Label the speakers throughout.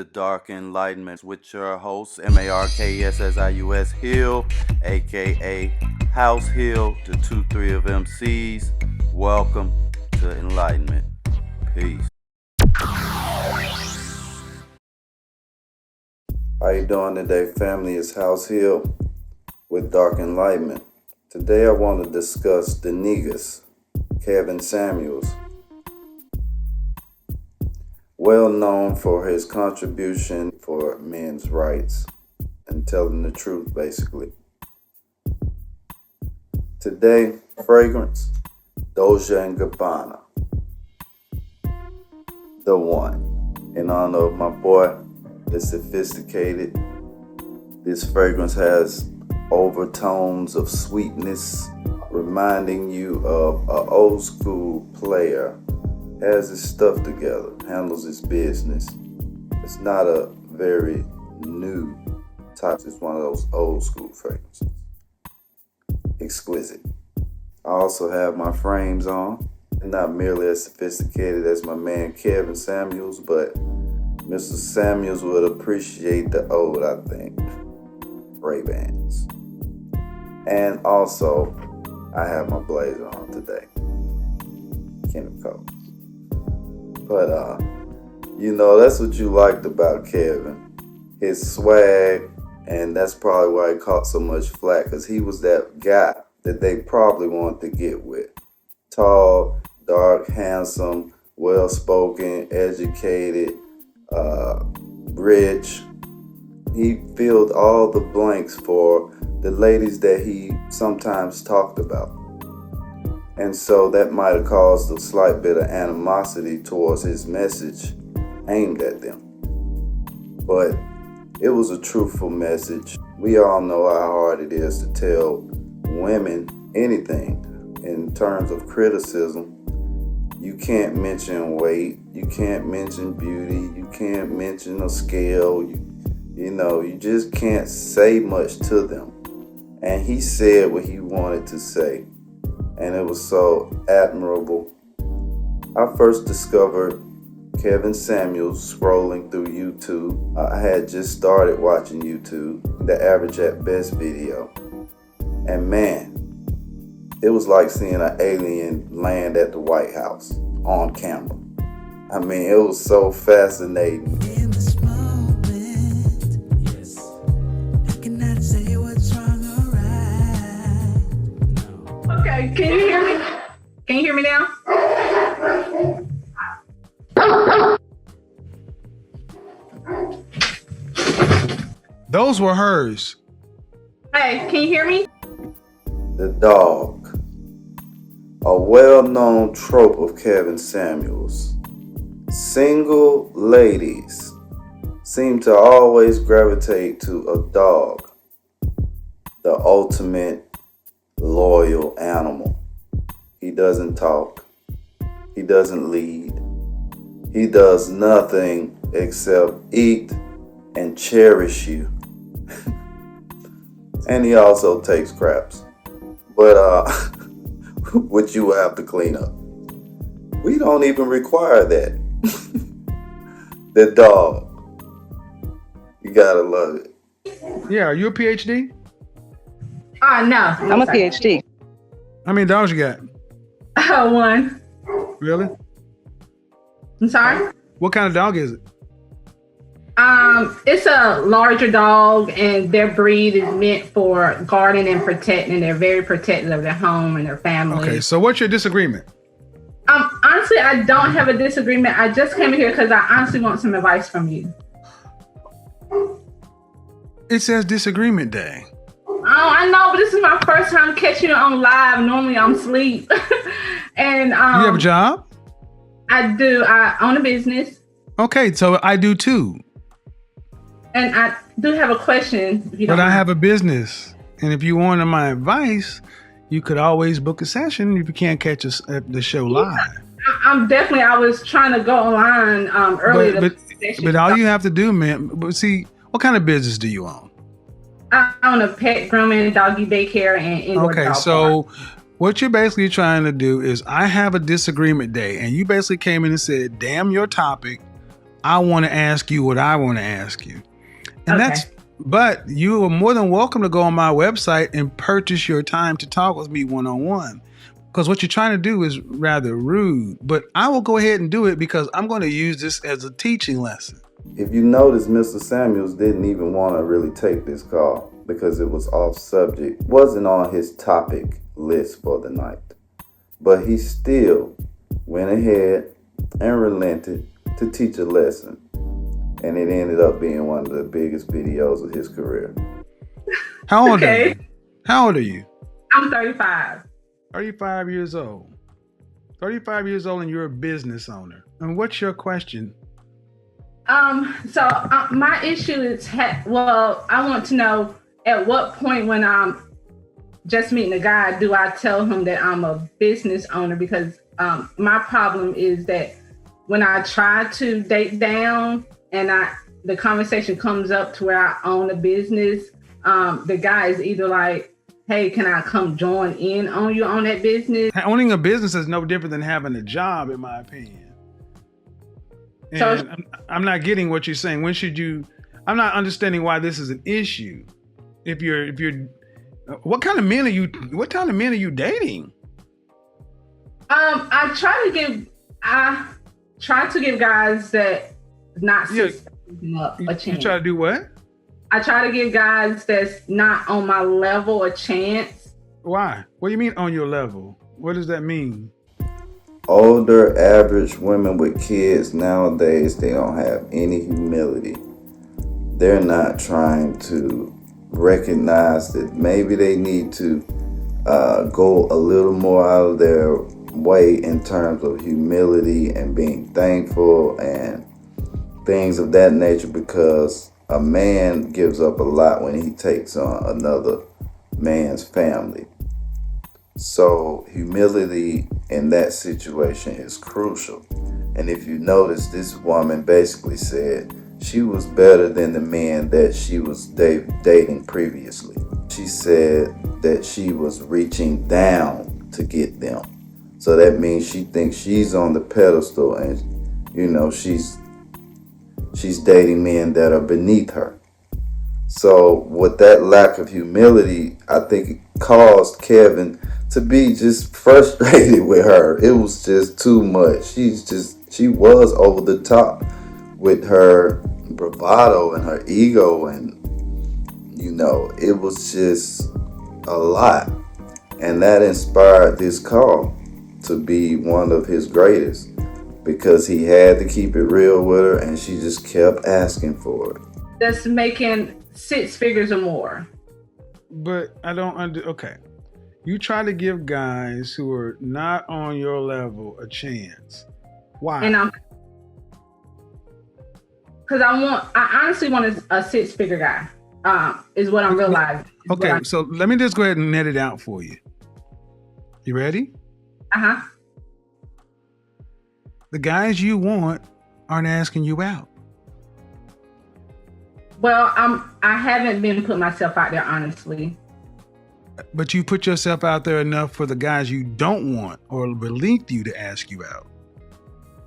Speaker 1: the Dark Enlightenment with your host, Markssius Hill, aka House Hill, the 2-3 of MCs. Welcome to Enlightenment. Peace. How you doing today, family? It's House Hill with Dark Enlightenment. Today I want to discuss the Negus, Kevin Samuels. Well known for his contribution for men's rights and telling the truth, basically. Today, fragrance, Dolce & Gabbana. The one. In honor of my boy, the sophisticated. This fragrance has overtones of sweetness, reminding you of an old school player. Has his stuff together, handles his business. It's not a very new type. It's one of those old school fragrances. Exquisite. I also have my frames on. Not merely as sophisticated as my man Kevin Samuels, but Mr. Samuels would appreciate the old, I think. Ray-Bans. And also, I have my blazer on today. Kenneth Cole. But, that's what you liked about Kevin. His swag, and that's probably why he caught so much flack, because he was that guy that they probably wanted to get with. Tall, dark, handsome, well-spoken, educated, rich. He filled all the blanks for the ladies that he sometimes talked about. And so that might have caused a slight bit of animosity towards his message aimed at them. But it was a truthful message. We all know how hard it is to tell women anything in terms of criticism. You can't mention weight, you can't mention beauty, you can't mention a scale, you just can't say much to them. And he said what he wanted to say. And it was so admirable. I first discovered Kevin Samuels scrolling through YouTube. I had just started watching YouTube, the Average at Best video. And man, it was like seeing an alien land at the White House on camera. I mean, it was so fascinating. In this moment, yes, I cannot say what's wrong or right. No.
Speaker 2: Okay, can you hear me? Can you hear me now?
Speaker 3: Those were hers.
Speaker 2: Hey, can you hear me?
Speaker 1: The dog. A well-known trope of Kevin Samuels. Single ladies seem to always gravitate to a dog, the ultimate loyal animal. He doesn't talk. He doesn't lead. He does nothing except eat and cherish you. And he also takes craps. But which you will have to clean up. We don't even require that. The dog. You gotta love it.
Speaker 3: Yeah, are you a PhD?
Speaker 2: No.
Speaker 4: I'm a PhD.
Speaker 3: How many dogs you got?
Speaker 2: One.
Speaker 3: Really?
Speaker 2: I'm sorry?
Speaker 3: What kind of dog is it?
Speaker 2: It's a larger dog, and their breed is meant for guarding and protecting. They're very protective of their home and their family.
Speaker 3: Okay, so what's your disagreement?
Speaker 2: Honestly, I don't have a disagreement. I just came here because I honestly want some advice from you.
Speaker 3: It says disagreement day.
Speaker 2: Oh, I know, but this is my first time catching it on live. Normally I'm asleep. And
Speaker 3: You have a job?
Speaker 2: I do. I own a business.
Speaker 3: Okay, so I do too.
Speaker 2: And I do have a question. If you don't
Speaker 3: But I
Speaker 2: mind.
Speaker 3: have a business. And if you wanted my advice, you could always book a session if you can't catch us at the show live.
Speaker 2: I was trying to go online earlier.
Speaker 3: But all you have to do, man, but see, what kind of business do you own?
Speaker 2: I own a pet grooming, doggy daycare, and indoor
Speaker 3: Okay,
Speaker 2: dog
Speaker 3: so
Speaker 2: park.
Speaker 3: what you're basically trying to do is I have a disagreement day, and you basically came in and said, damn your topic, I want to ask you what I want to ask you. And
Speaker 2: Okay.
Speaker 3: but you are more than welcome to go on my website and purchase your time to talk with me one-on-one. Because what you're trying to do is rather rude. But I will go ahead and do it because I'm going to use this as a teaching lesson.
Speaker 1: If you notice, Mr. Samuels didn't even want to really take this call because it was off subject, wasn't on his topic list for the night. But he still went ahead and relented to teach a lesson. And it ended up being one of the biggest videos of his career.
Speaker 3: How old are
Speaker 2: Okay.
Speaker 3: you? How old are you?
Speaker 2: I'm 35.
Speaker 3: 35 years old. 35 years old and you're a business owner. And what's your question?
Speaker 2: So my issue is, I want to know at what point when I'm just meeting a guy, do I tell him that I'm a business owner? Because my problem is that when I try to date down and the conversation comes up to where I own a business, the guy is either like, hey, can I come join in on you on that business?
Speaker 3: Owning a business is no different than having a job, in my opinion. And
Speaker 2: So-
Speaker 3: I'm not getting what you're saying. When should you? I'm not understanding why this is an issue. If you're, what kind of men are you? What kind of men are you dating?
Speaker 2: I try to give guys that not
Speaker 3: Yeah.
Speaker 2: up a chance.
Speaker 3: You try to do what?
Speaker 2: I try to give guys that's not on my level a chance.
Speaker 3: Why? What do you mean on your level? What does that mean?
Speaker 1: Older, average women with kids nowadays, they don't have any humility. They're not trying to recognize that maybe they need to go a little more out of their way in terms of humility and being thankful and things of that nature, because a man gives up a lot when he takes on another man's family. So humility in that situation is crucial. And if you notice, this woman basically said she was better than the men that she was dating previously. She said that she was reaching down to get them. So that means she thinks she's on the pedestal and, she's dating men that are beneath her. So with that lack of humility, I think it caused Kevin to be just frustrated with her. It was just too much. She was over the top with her bravado and her ego, and it was just a lot. And that inspired this call to be one of his greatest, because he had to keep it real with her and she just kept asking for it.
Speaker 2: That's making 6 figures or more.
Speaker 3: But I don't okay. You try to give guys who are not on your level a chance. Why?
Speaker 2: And because I honestly want a 6-figure guy, is what I'm realizing.
Speaker 3: Okay, so let me just go ahead and net it out for you. You ready?
Speaker 2: Uh-huh.
Speaker 3: The guys you want aren't asking you out.
Speaker 2: Well, I haven't been putting myself out there, honestly.
Speaker 3: But you put yourself out there enough for the guys you don't want or beneath you to ask you out.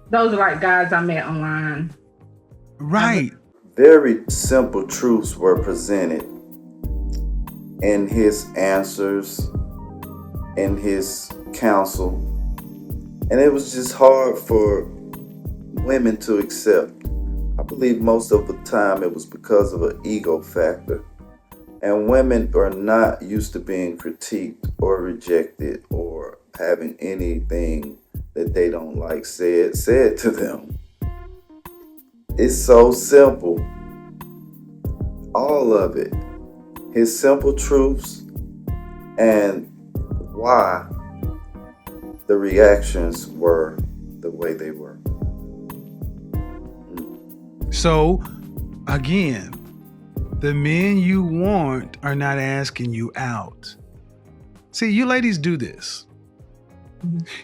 Speaker 2: Those are like guys I met online.
Speaker 3: Right.
Speaker 1: Very simple truths were presented in his answers, in his counsel. And it was just hard for women to accept. I believe most of the time it was because of an ego factor. And women are not used to being critiqued or rejected or having anything that they don't like said to them. It's so simple. All of it. His simple truths and why the reactions were the way they were.
Speaker 3: So, again, the men you want are not asking you out. See, you ladies do this.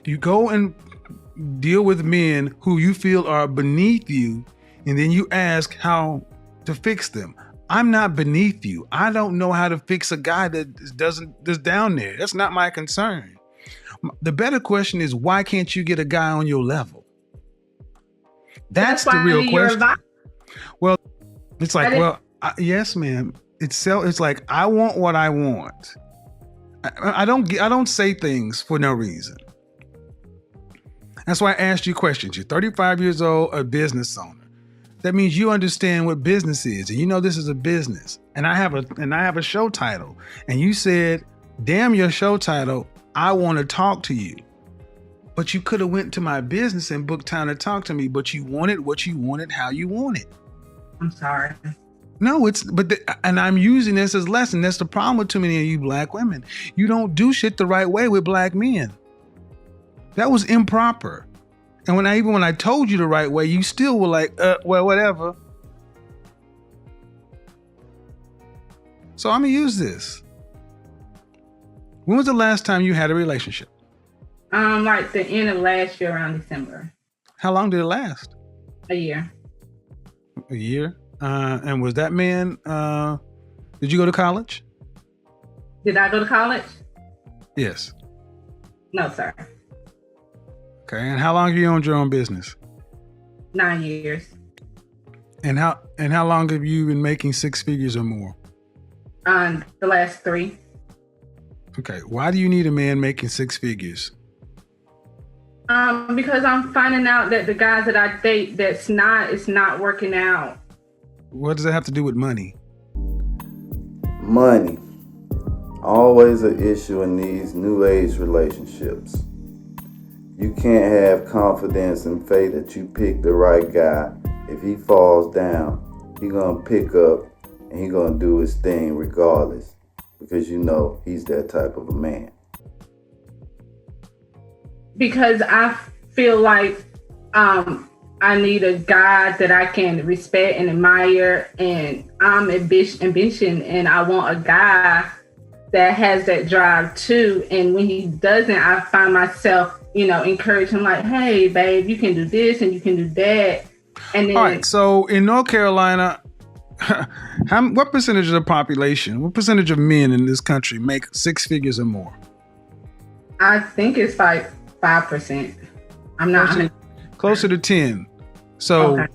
Speaker 3: You go and deal with men who you feel are beneath you, and then you ask how to fix them. I'm not beneath you. I don't know how to fix a guy that's down there. That's not my concern. The better question is, why can't you get a guy on your level? That's the
Speaker 2: why I
Speaker 3: real
Speaker 2: need your
Speaker 3: question.
Speaker 2: advice.
Speaker 3: Well, it's like, yes, ma'am. It's like, I want what I want. I don't say things for no reason. That's why I asked you questions. You're 35 years old, a business owner. That means you understand what business is, and you know this is a business. And I have a show title. And you said, "Damn your show title, I want to talk to you." But you could have went to my business and booked time to talk to me, but you wanted what you wanted, how you wanted.
Speaker 2: I'm sorry.
Speaker 3: No, and I'm using this as a lesson. That's the problem with too many of you black women. You don't do shit the right way with black men. That was improper. And when I told you the right way, you still were like, well, whatever. So I'm gonna use this. When was the last time you had a relationship?
Speaker 2: Like the end of last year around December.
Speaker 3: How long did it last?
Speaker 2: A year.
Speaker 3: A year? And was that man, did you go to college?
Speaker 2: Did I go to college?
Speaker 3: Yes.
Speaker 2: No, sir.
Speaker 3: Okay. And how long have you owned your own business?
Speaker 2: 9 years.
Speaker 3: And how long have you been making six figures or more?
Speaker 2: The last 3.
Speaker 3: Okay. Why do you need a man making six figures?
Speaker 2: Because I'm finding out that the guys that I date, it's not working out.
Speaker 3: What does that have to do with money?
Speaker 1: Money. Always an issue in these new age relationships. You can't have confidence and faith that you pick the right guy. If he falls down, he gonna pick up and he gonna do his thing regardless, because you know he's that type of a man.
Speaker 2: Because I feel like I need a guy that I can respect and admire, and I'm ambition, and I want a guy that has that drive too. And when he doesn't, I find myself, encouraging him, like, "Hey, babe, you can do this and you can do that." And then,
Speaker 3: all right. So in North Carolina, what percentage of the population, what percentage of men in this country make six figures or more?
Speaker 2: I think it's like 5%. I'm not
Speaker 3: closer to 10. So,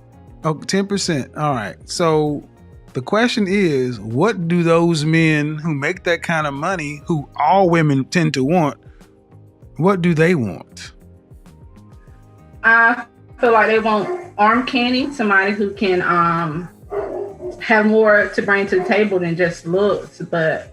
Speaker 2: okay.
Speaker 3: 10%. All right. So the question is, what do those men who make that kind of money, who all women tend to want, what do they want?
Speaker 2: I feel like they want arm candy, somebody who can have more to bring to the table than just looks, but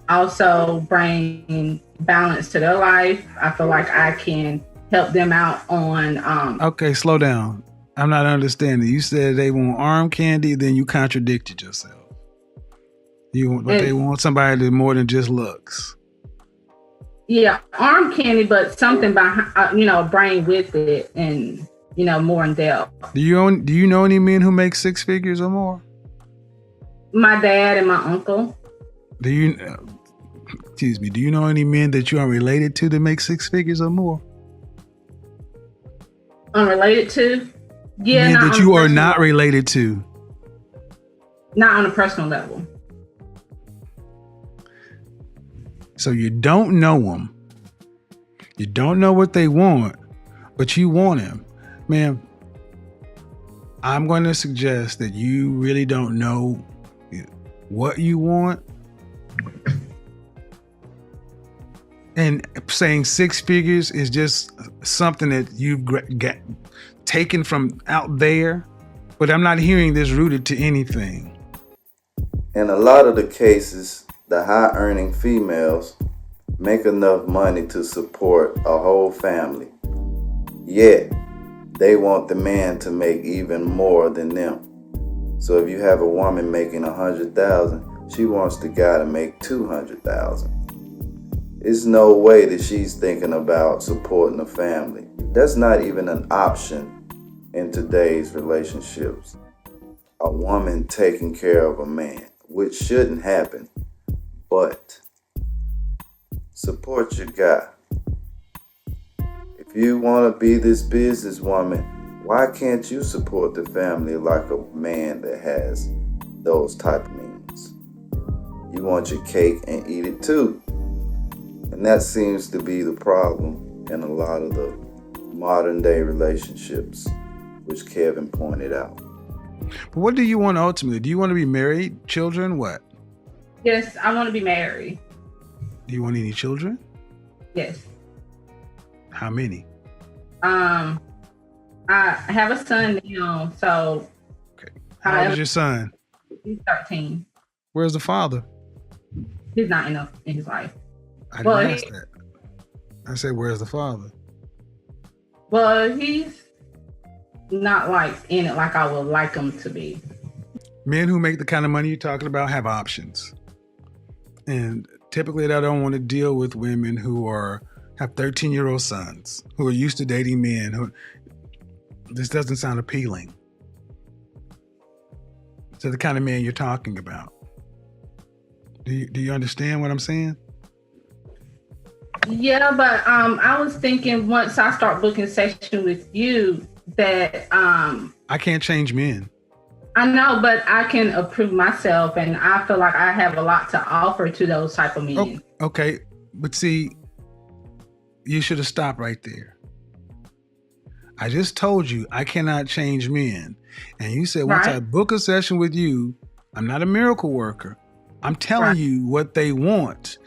Speaker 2: also bring balance to their life. I feel like I can help them out on
Speaker 3: Okay, slow down. I'm not understanding. You said they want arm candy, then you contradicted yourself. They want somebody that more than just looks.
Speaker 2: Yeah, arm candy, but something behind, brain with it, and more in depth.
Speaker 3: Do you know any men who make six figures or more?
Speaker 2: My dad and my uncle.
Speaker 3: Do you know any men that you are related to that make six figures or more?
Speaker 2: Unrelated to? Yeah,
Speaker 3: men that you are not related to.
Speaker 2: Not on a personal level.
Speaker 3: So you don't know them. You don't know what they want, but you want him. Ma'am, I'm going to suggest that you really don't know what you want. And saying six figures is just something that you've got taken from out there. But I'm not hearing this rooted to anything.
Speaker 1: In a lot of the cases, the high-earning females make enough money to support a whole family. Yet, they want the man to make even more than them. So if you have a woman making $100,000, she wants the guy to make $200,000. It's no way that she's thinking about supporting a family. That's not even an option in today's relationships. A woman taking care of a man, which shouldn't happen, but support your guy. If you want to be this businesswoman, why can't you support the family like a man that has those type of means? You want your cake and eat it too. And that seems to be the problem in a lot of the modern day relationships. which Kevin pointed out.
Speaker 3: But what do you want ultimately? Do you want to be married, children, what?
Speaker 2: Yes, I want to be married.
Speaker 3: Do you want any children?
Speaker 2: Yes.
Speaker 3: How many?
Speaker 2: I have a son now, so.
Speaker 3: Okay. How old is your son?
Speaker 2: He's 13.
Speaker 3: Where's the father?
Speaker 2: He's not in his life.
Speaker 3: I didn't ask that. I said, where's the father?
Speaker 2: Well, he's not like in it like I would like him to be.
Speaker 3: Men who make the kind of money you're talking about have options. And typically I don't want to deal with women who have 13-year-old sons who are used to dating men. This doesn't sound appealing to the kind of man you're talking about. Do you understand what I'm saying?
Speaker 2: Yeah, but I was thinking once I start booking session with you that
Speaker 3: I can't change men.
Speaker 2: I know, but I can approve myself, and I feel like I have a lot to offer to those type of men.
Speaker 3: Oh, okay, but see, you should have stopped right there. I just told you I cannot change men, and you said once I book a session with you, I'm not a miracle worker. I'm telling you what they want,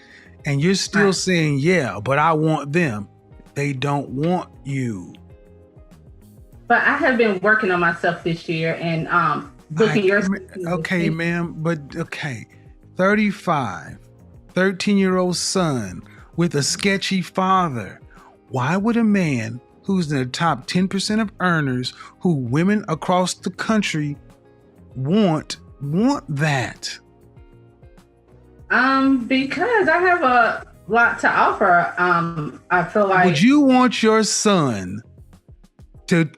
Speaker 3: and you're still saying, yeah, but I want them. They don't want you.
Speaker 2: But I have been working on myself this year and booking your...
Speaker 3: Okay, ma'am, but okay. 35, 13-year-old son with a sketchy father. Why would a man who's in the top 10% of earners who women across the country want that?
Speaker 2: Because I have a lot to offer. I feel like...
Speaker 3: Would you want your son to,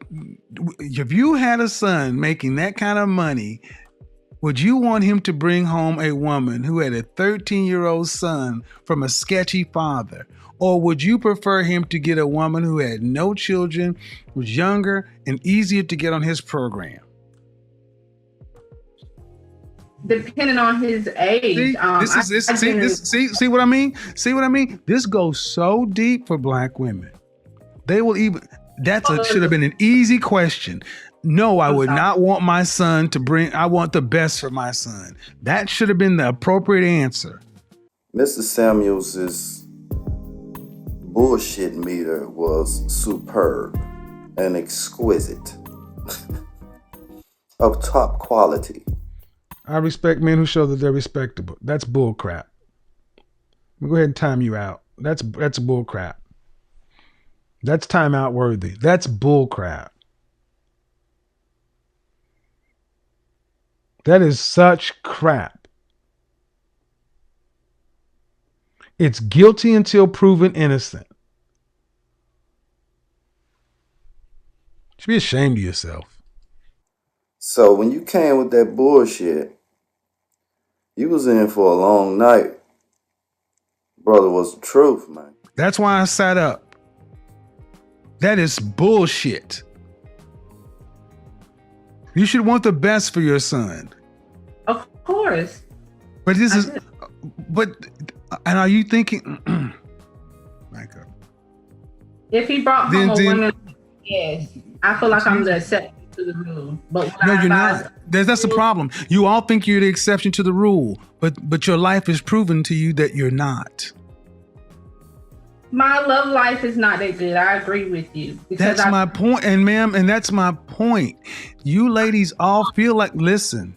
Speaker 3: if you had a son making that kind of money, would you want him to bring home a woman who had a 13-year-old son from a sketchy father? Or would you prefer him to get a woman who had no children, was younger, and easier to get on his program?
Speaker 2: Depending on his age.
Speaker 3: See what I mean? See what I mean? This goes so deep for Black women. They will even, should have been an easy question. No, I would not want my son to bring, I want the best for my son. That should have been the appropriate answer.
Speaker 1: Mr. Samuels' bullshit meter was superb and exquisite, of top quality.
Speaker 3: I respect men who show that they're respectable. That's bull crap. Go ahead and time you out. That's bull crap. That's timeout worthy. That's bull crap. That is such crap. It's guilty until proven innocent. You should be ashamed of yourself.
Speaker 1: So when you came with that bullshit, you was in for a long night. Brother, was the truth, man.
Speaker 3: That's why I sat up. That is bullshit. You should want the best for your son.
Speaker 2: Of course.
Speaker 3: But and are you thinking, Micah?
Speaker 2: If he brought home a woman, yes, I feel like I'm the exception to the rule. But
Speaker 3: no, you're not. That's the problem. You all think you're the exception to the rule, but your life is proven to you that you're not.
Speaker 2: My love life is not that good. I agree with you.
Speaker 3: That's my point, and ma'am, and that's my point. You ladies all feel like, listen,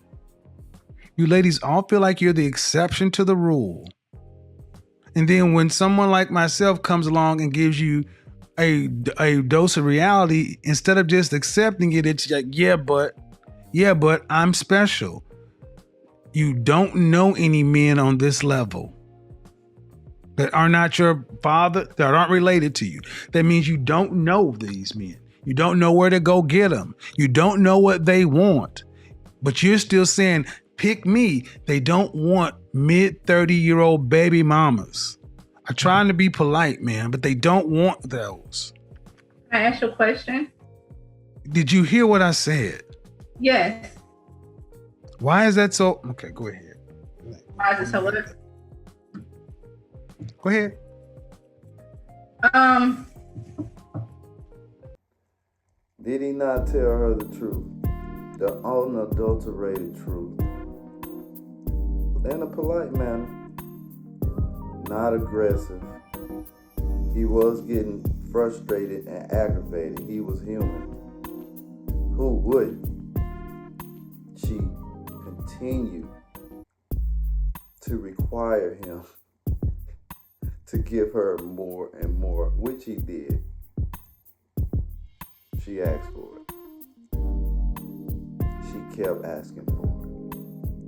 Speaker 3: you ladies all feel like you're the exception to the rule. And then when someone like myself comes along and gives you a dose of reality, instead of just accepting it, it's like, yeah, but I'm special. You don't know any men on this level that are not your father, that aren't related to you. That means you don't know these men. You don't know where to go get them. You don't know what they want. But you're still saying, pick me. They don't want mid-30-year-old baby mamas. I'm trying to be polite, man, but they don't want those.
Speaker 2: Can I ask you a question?
Speaker 3: Did you hear what I said?
Speaker 2: Yes.
Speaker 3: Why is that so? Okay, go ahead.
Speaker 2: Why is it so?
Speaker 3: Go ahead.
Speaker 1: Did he not tell her the truth? The unadulterated truth. In a polite manner. Not aggressive. He was getting frustrated and aggravated. He was human. Who wouldn't? She continued to require him to give her more and more, which he did. She asked for it. She kept asking for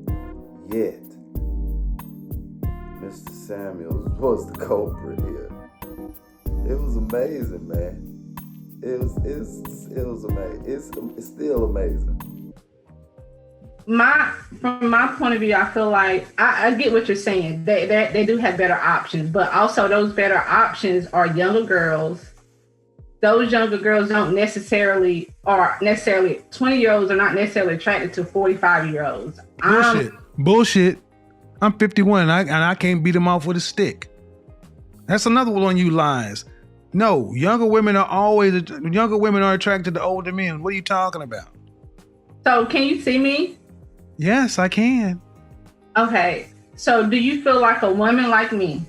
Speaker 1: it. Yet, Mr. Samuels was the culprit here. It was amazing, man. It was amazing. It's still amazing.
Speaker 2: From my point of view, I feel like I get what you're saying. They do have better options, but also those better options are younger girls. Those younger girls don't necessarily 20-year-olds are not necessarily attracted to 45-year-olds.
Speaker 3: Bullshit. I'm 51 and I can't beat them off with a stick. That's another one of you lies. No, younger women are attracted to older men. What are you talking about?
Speaker 2: So can you see me?
Speaker 3: Yes, I can.
Speaker 2: Okay. So do you feel like a woman like me?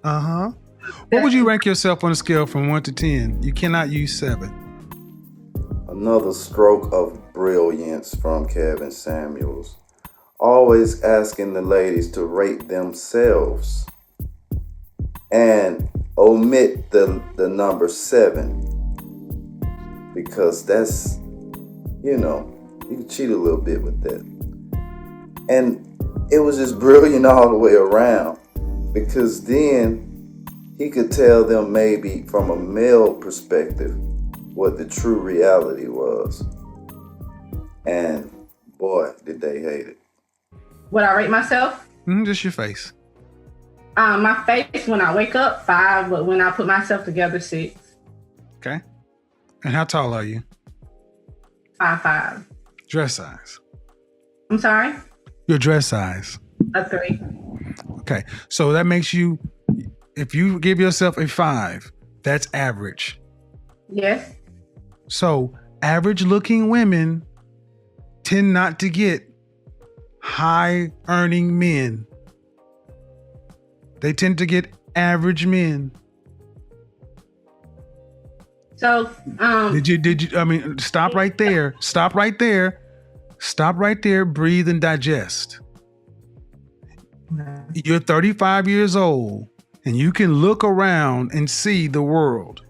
Speaker 3: Uh-huh. What would you rank yourself on a scale from 1 to 10? You cannot use 7.
Speaker 1: Another stroke of brilliance from Kevin Samuels. Always asking the ladies to rate themselves and omit the number 7, because that's, you can cheat a little bit with that. And it was just brilliant all the way around, because then he could tell them maybe from a male perspective what the true reality was. And boy, did they hate it.
Speaker 2: Would I rate myself?
Speaker 3: Just your face.
Speaker 2: My face when I wake up, 5, but when I put myself together, 6.
Speaker 3: Okay. And how tall are you?
Speaker 2: 5'5".
Speaker 3: Dress size.
Speaker 2: I'm sorry?
Speaker 3: Your dress size.
Speaker 2: A 3.
Speaker 3: Okay. So that makes you, if you give yourself a 5, that's average.
Speaker 2: Yes.
Speaker 3: So average looking women tend not to get high earning men. They tend to get average men.
Speaker 2: So,
Speaker 3: stop right there. Stop right there. Stop right there. Breathe and digest. You're 35 years old and you can look around and see the world.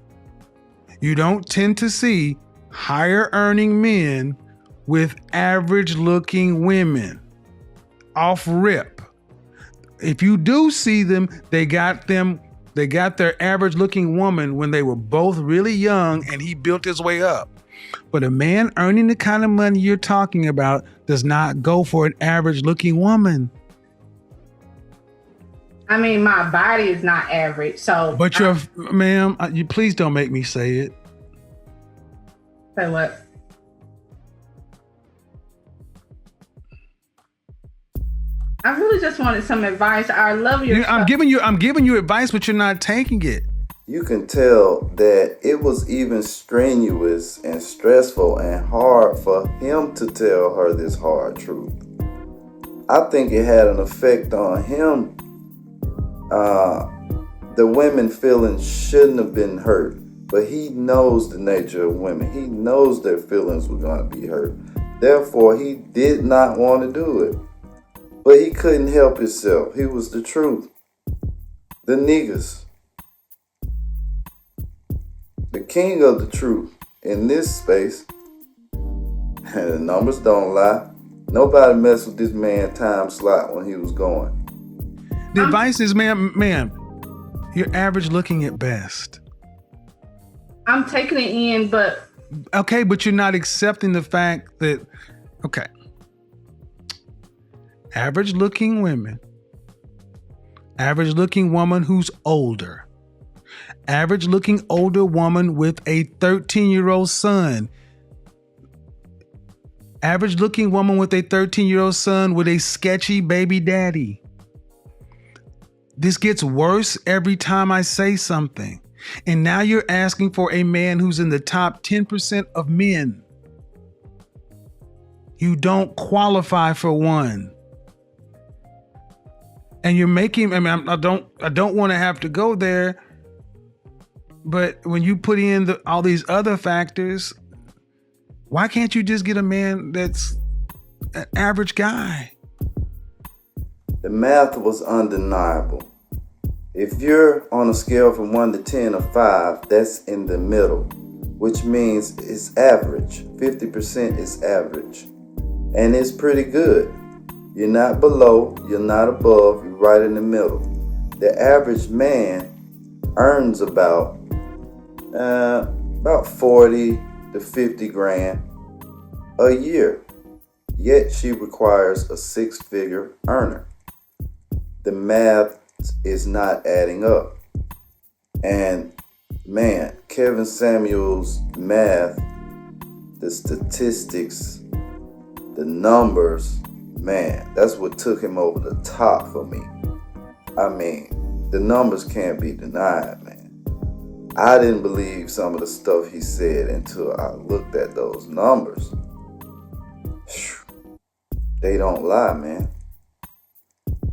Speaker 3: You don't tend to see higher earning men with average looking women. Off rip. If you do see them, they got their average looking woman when they were both really young and he built his way up. But a man earning the kind of money you're talking about does not go for an average looking woman.
Speaker 2: I mean, my body is not average, so.
Speaker 3: But you please don't make me say it.
Speaker 2: Say what? I really just wanted some advice. I love your.
Speaker 3: I'm giving you advice, but you're not taking it.
Speaker 1: You can tell that it was even strenuous and stressful and hard for him to tell her this hard truth. I think it had an effect on him. The women feelings shouldn't have been hurt, but he knows the nature of women. He knows their feelings were going to be hurt. Therefore, he did not want to do it. But he couldn't help himself. He was the truth. The nēgus. The king of the truth in this space. And the numbers don't lie. Nobody messed with this man time slot when he was going.
Speaker 3: The advice is, ma'am, you're average looking at best.
Speaker 2: I'm taking it in, but.
Speaker 3: Okay, but you're not accepting the fact that, okay. Average looking women, average looking woman who's older, average looking older woman with a 13-year-old son, average looking woman with a 13-year-old son with a sketchy baby daddy. This gets worse every time I say something. And now you're asking for a man who's in the top 10% of men. You don't qualify for one. And you're making, I mean, I don't want to have to go there, but when you put in all these other factors, why can't you just get a man that's an average guy?
Speaker 1: The math was undeniable. If you're on a scale from 1 to 10 or 5, that's in the middle, which means it's average. 50% is average. And it's pretty good. You're not below, you're not above, you're right in the middle. The average man earns about 40 to 50 grand a year. Yet she requires a 6-figure earner. The math is not adding up. And man, Kevin Samuels' math, the statistics, the numbers, man, that's what took him over the top for me. I mean, the numbers can't be denied, man. I didn't believe some of the stuff he said until I looked at those numbers. They don't lie, man.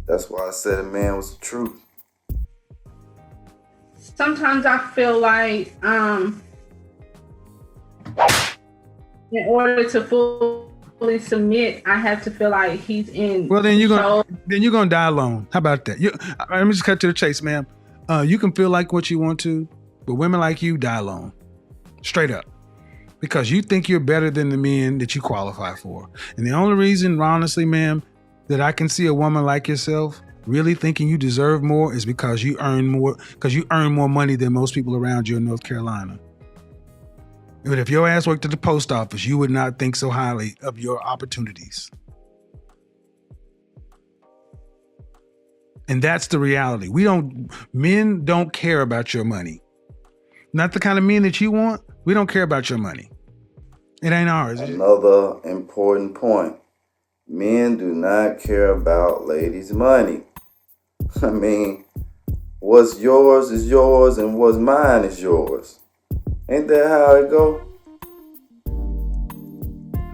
Speaker 1: That's why I said a man was the truth.
Speaker 2: Sometimes I feel like in order to fully submit, I have to feel like he's in.
Speaker 3: Well, then you're gonna die alone. How about that? Let me just cut to the chase, ma'am. You can feel like what you want to, but women like you die alone, straight up, because you think you're better than the men that you qualify for. And the only reason, honestly, ma'am, that I can see a woman like yourself really thinking you deserve more is because you earn more money than most people around you in North Carolina. But if your ass worked at the post office, you would not think so highly of your opportunities. And that's the reality. Men don't care about your money. Not the kind of men that you want. We don't care about your money. It ain't ours.
Speaker 1: Another important point. Men do not care about ladies' money. I mean, what's yours is yours and what's mine is yours. Ain't that how it go?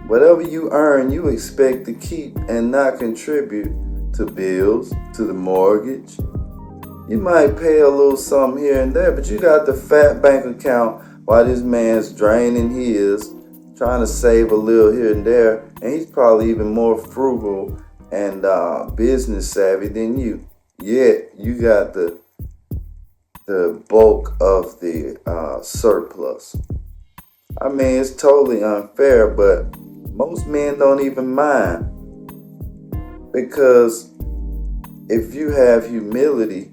Speaker 1: Whatever you earn, you expect to keep and not contribute to bills, to the mortgage. You might pay a little something here and there, but you got the fat bank account while this man's draining his, trying to save a little here and there, and he's probably even more frugal and business savvy than you. Yet you got the bulk of the surplus. I mean, it's totally unfair, but most men don't even mind, because if you have humility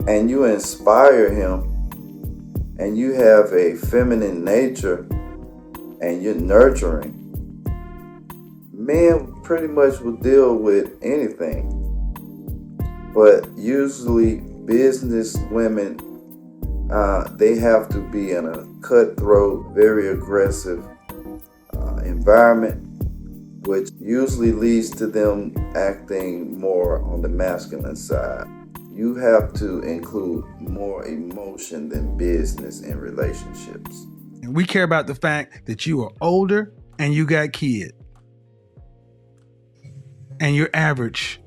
Speaker 1: and you inspire him and you have a feminine nature and you're nurturing, men pretty much will deal with anything. But usually business women, they have to be in a cutthroat, very aggressive environment, which usually leads to them acting more on the masculine side. You have to include more emotion than business in relationships.
Speaker 3: And we care about the fact that you are older and you got kids. And you're average.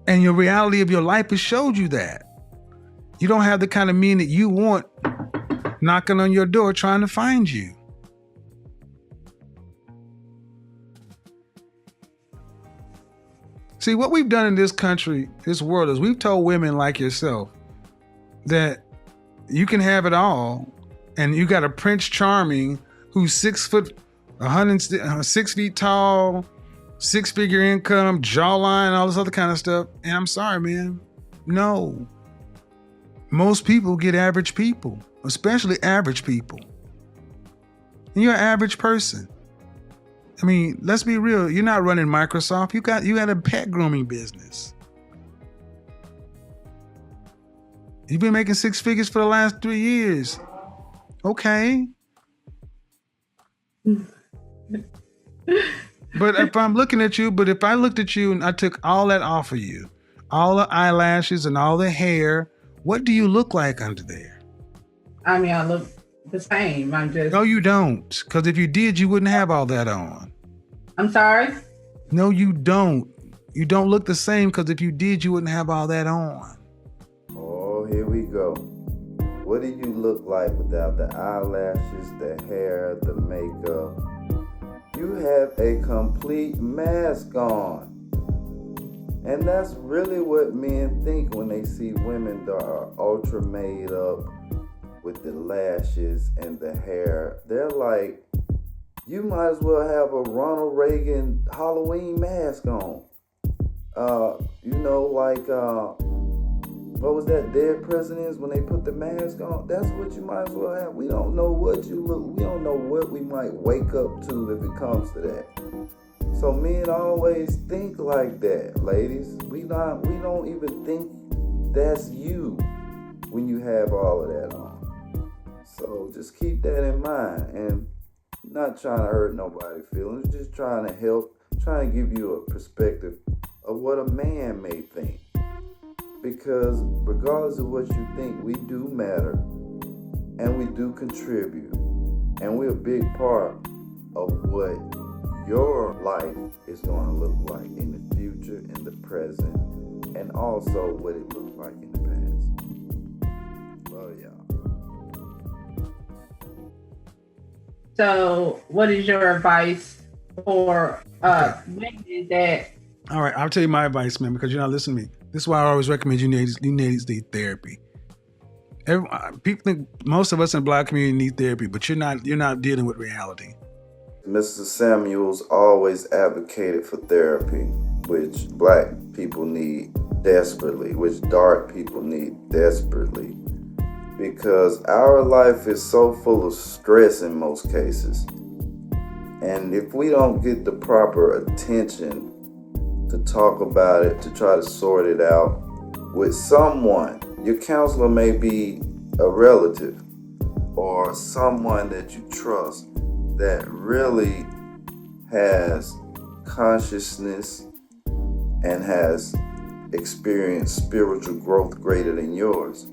Speaker 3: And your reality of your life has showed you that. You don't have the kind of men that you want knocking on your door trying to find you. See, what we've done in this country, this world, is we've told women like yourself that you can have it all, and you got a Prince Charming who's 6 feet tall, 6-figure income, jawline, all this other kind of stuff. And I'm sorry, man. No. Most people get average people, especially average people. And you're an average person. I mean, let's be real. You're not running Microsoft. You got a pet grooming business. You've been making 6 figures for the last 3 years. Okay. But if I'm looking at you, but if I looked at you and I took all that off of you, all the eyelashes and all the hair, what do you look like under there?
Speaker 2: I mean, I look the same. I'm just.
Speaker 3: No, you don't. Because if you did, you wouldn't have all that on.
Speaker 2: I'm sorry?
Speaker 3: No, you don't. You don't look the same because if you did, you wouldn't have all that on.
Speaker 1: Oh, here we go. What do you look like without the eyelashes, the hair, the makeup? You have a complete mask on. And that's really what men think when they see women that are ultra made up with the lashes and the hair. They're like, you might as well have a Ronald Reagan Halloween mask on. What was that, dead presidents when they put the mask on? That's what you might as well have. We don't know what you look, we don't know what we might wake up to if it comes to that. So men always think like that, ladies. We don't even think that's you when you have all of that on. So just keep that in mind, and not trying to hurt nobody's feelings, just trying to help, trying to give you a perspective of what a man may think. Because regardless of what you think, we do matter, and we do contribute, and we're a big part of what your life is going to look like in the future, in the present, and also what it looked like in the past. Well, yeah.
Speaker 2: So, what is your advice for women that?
Speaker 3: All right, I'll tell you my advice, man, because you're not listening to me. This is why I always recommend you need therapy. People think most of us in the Black community need therapy, but you're not dealing with reality.
Speaker 1: Mr. Samuels always advocated for therapy, which Black people need desperately, which dark people need desperately, because our life is so full of stress in most cases. And if we don't get the proper attention to talk about it, to try to sort it out with someone, your counselor may be a relative or someone that you trust that really has consciousness and has experienced spiritual growth greater than yours.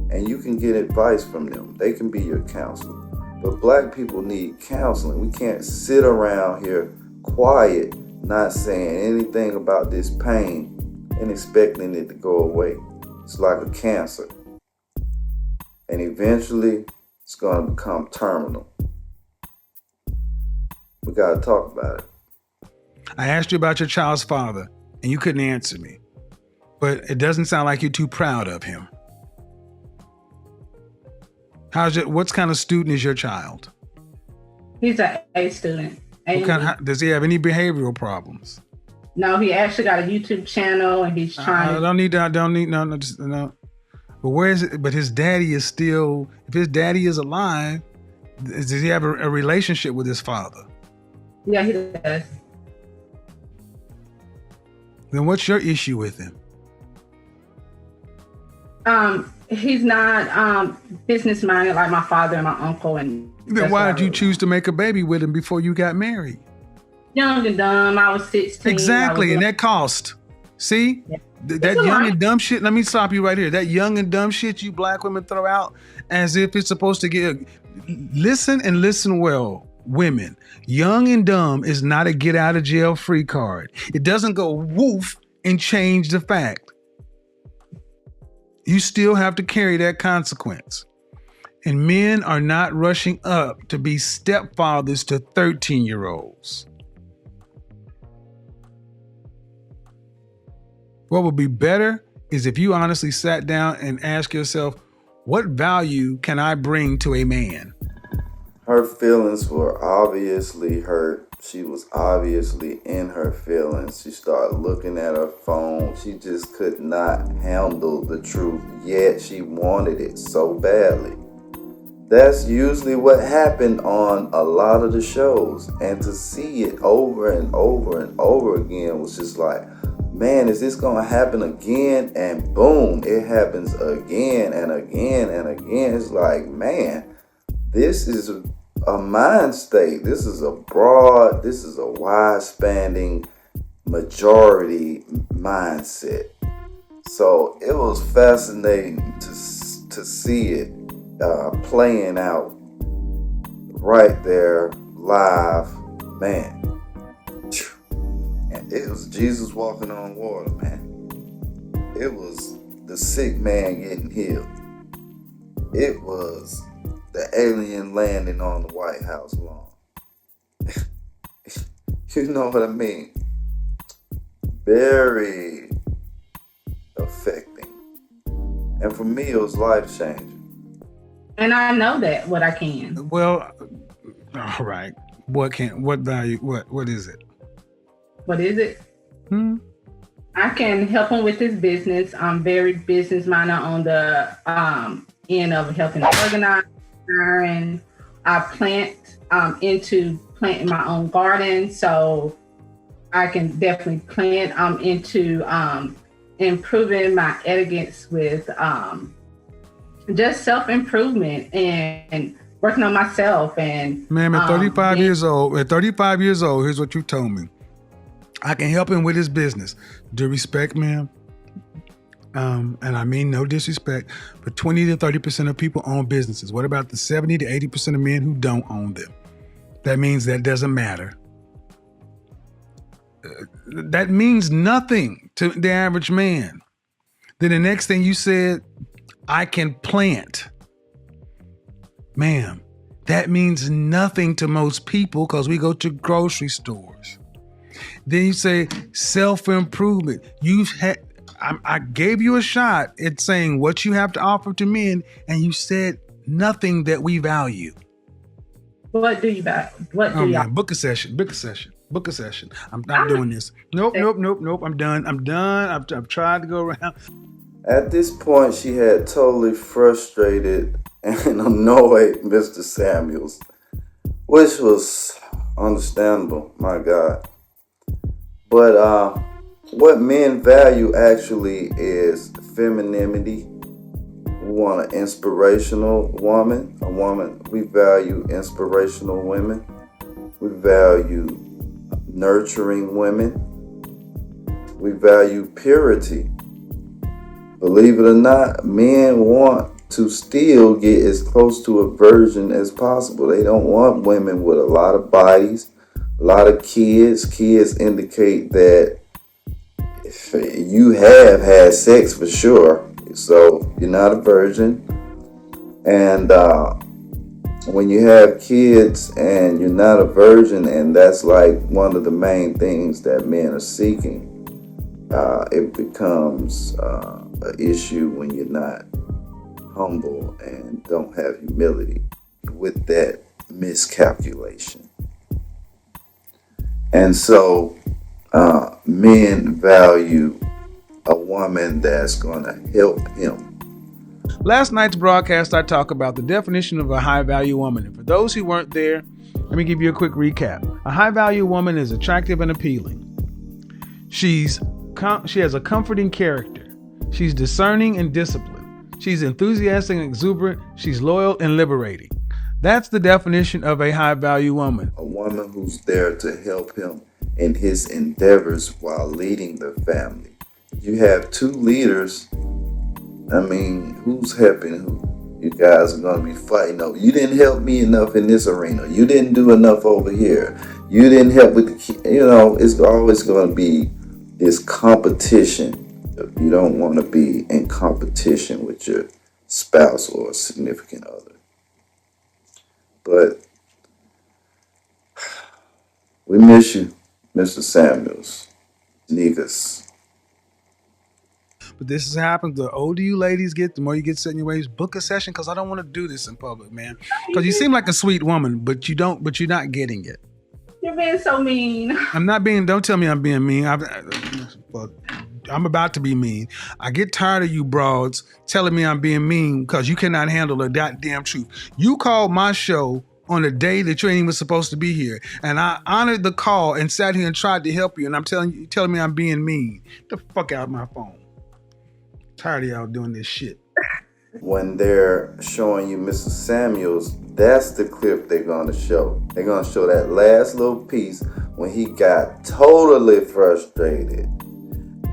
Speaker 1: And you can get advice from them. They can be your counselor. But Black people need counseling. We can't sit around here quiet, not saying anything about this pain and expecting it to go away. It's like a cancer. And eventually, it's going to become terminal. We got to talk about it.
Speaker 3: I asked you about your child's father, and you couldn't answer me. But it doesn't sound like you're too proud of him. What kind of student is your child?
Speaker 2: He's an A student.
Speaker 3: Does he have any behavioral problems?
Speaker 2: No, he actually got a YouTube channel, and he's trying.
Speaker 3: No. But where is it? But his daddy is still. If his daddy is alive, does he have a relationship with his father?
Speaker 2: Yeah, he does.
Speaker 3: Then what's your issue with him?
Speaker 2: He's not business minded like my father and my uncle. And
Speaker 3: then why did you choose to make a baby with him before you got married?
Speaker 2: Young and dumb. I was 16.
Speaker 3: Exactly, and that cost. See? Yeah. That young and dumb shit, let me stop you right here. That young and dumb shit you Black women throw out as if it's supposed to get... Listen and listen well, women. Young and dumb is not a get out of jail free card. It doesn't go woof and change the fact. You still have to carry that consequence. And men are not rushing up to be stepfathers to 13-year-olds. What would be better is if you honestly sat down and asked yourself, what value can I bring to a man?
Speaker 1: Her feelings were obviously hurt. She was obviously in her feelings. She started looking at her phone. She just could not handle the truth, yet she wanted it so badly. That's usually what happened on a lot of the shows. And to see it over and over and over again was just like, man, is this going to happen again? And boom, it happens again and again and again. It's like, man, this is a mind state. This is a wide-spanning majority mindset. So it was fascinating to see it playing out right there live, man. And it was Jesus walking on water, man. It was the sick man getting healed. It was the alien landing on the White House lawn. You know what I mean? Very affecting. And for me, it was life-changing.
Speaker 2: And I know that, what I can.
Speaker 3: Well, all right. What value, what is it?
Speaker 2: What is it? I can help him with his business. I'm very business-minded on the end of helping organize. And I plant into planting my own garden, so I can definitely plant into improving my etiquettes with just self-improvement and working on myself. And
Speaker 3: ma'am, at 35 years old, here's what you told me. I can help him with his business. Due respect, ma'am. And I mean no disrespect, but 20 to 30% of people own businesses. What about the 70 to 80% of men who don't own them? That means that doesn't matter. That means nothing to the average man. Then the next thing you said, I can plant. Ma'am, that means nothing to most people because we go to grocery stores. Then you say self-improvement. I gave you a shot at saying what you have to offer to men, and you said nothing that we value.
Speaker 2: What do you value? What do you?
Speaker 3: Book a session. I'm not doing this. Nope. I'm done. I've tried to go around.
Speaker 1: At this point, she had totally frustrated and annoyed Mr. Samuels, which was understandable, my God. But what men value actually is femininity. We want an inspirational woman. We value inspirational women. We value nurturing women. We value purity. Believe it or not, men want to still get as close to a virgin as possible. They don't want women with a lot of bodies, a lot of kids. Kids indicate that you have had sex for sure, so you're not a virgin. And when you have kids and you're not a virgin, and that's like one of the main things that men are seeking, it becomes an issue when you're not humble and don't have humility with that miscalculation. And so men value a woman that's going to help him.
Speaker 3: Last night's broadcast, I talked about the definition of a high-value woman. And for those who weren't there, let me give you a quick recap. A high-value woman is attractive and appealing. She has a comforting character. She's discerning and disciplined. She's enthusiastic and exuberant. She's loyal and liberating. That's the definition of a high-value woman.
Speaker 1: A woman who's there to help him in his endeavors while leading the family. If you have two leaders, I mean, who's helping who? You guys are going to be fighting over. You didn't help me enough in this arena. You didn't do enough over here. You didn't help with the, it's always going to be this competition. You don't want to be in competition with your spouse or a significant other. But we miss you, Mr. Samuels The Negus.
Speaker 3: But this has happened. The older you ladies get, the more you get set in your ways. Book a session, because I don't want to do this in public, man. Because you seem like a sweet woman, but you're not getting it.
Speaker 2: You're being so mean.
Speaker 3: I'm not being, don't tell me I'm being mean. I'm about to be mean. I get tired of you broads telling me I'm being mean because you cannot handle the goddamn truth. You called my show on a day that you ain't even supposed to be here. And I honored the call and sat here and tried to help you. And I'm telling me I'm being mean. Get the fuck out of my phone. Tired of y'all doing this shit.
Speaker 1: When they're showing you Mrs. Samuels, That's the clip they're going to show. They're going to show that last little piece when he got totally frustrated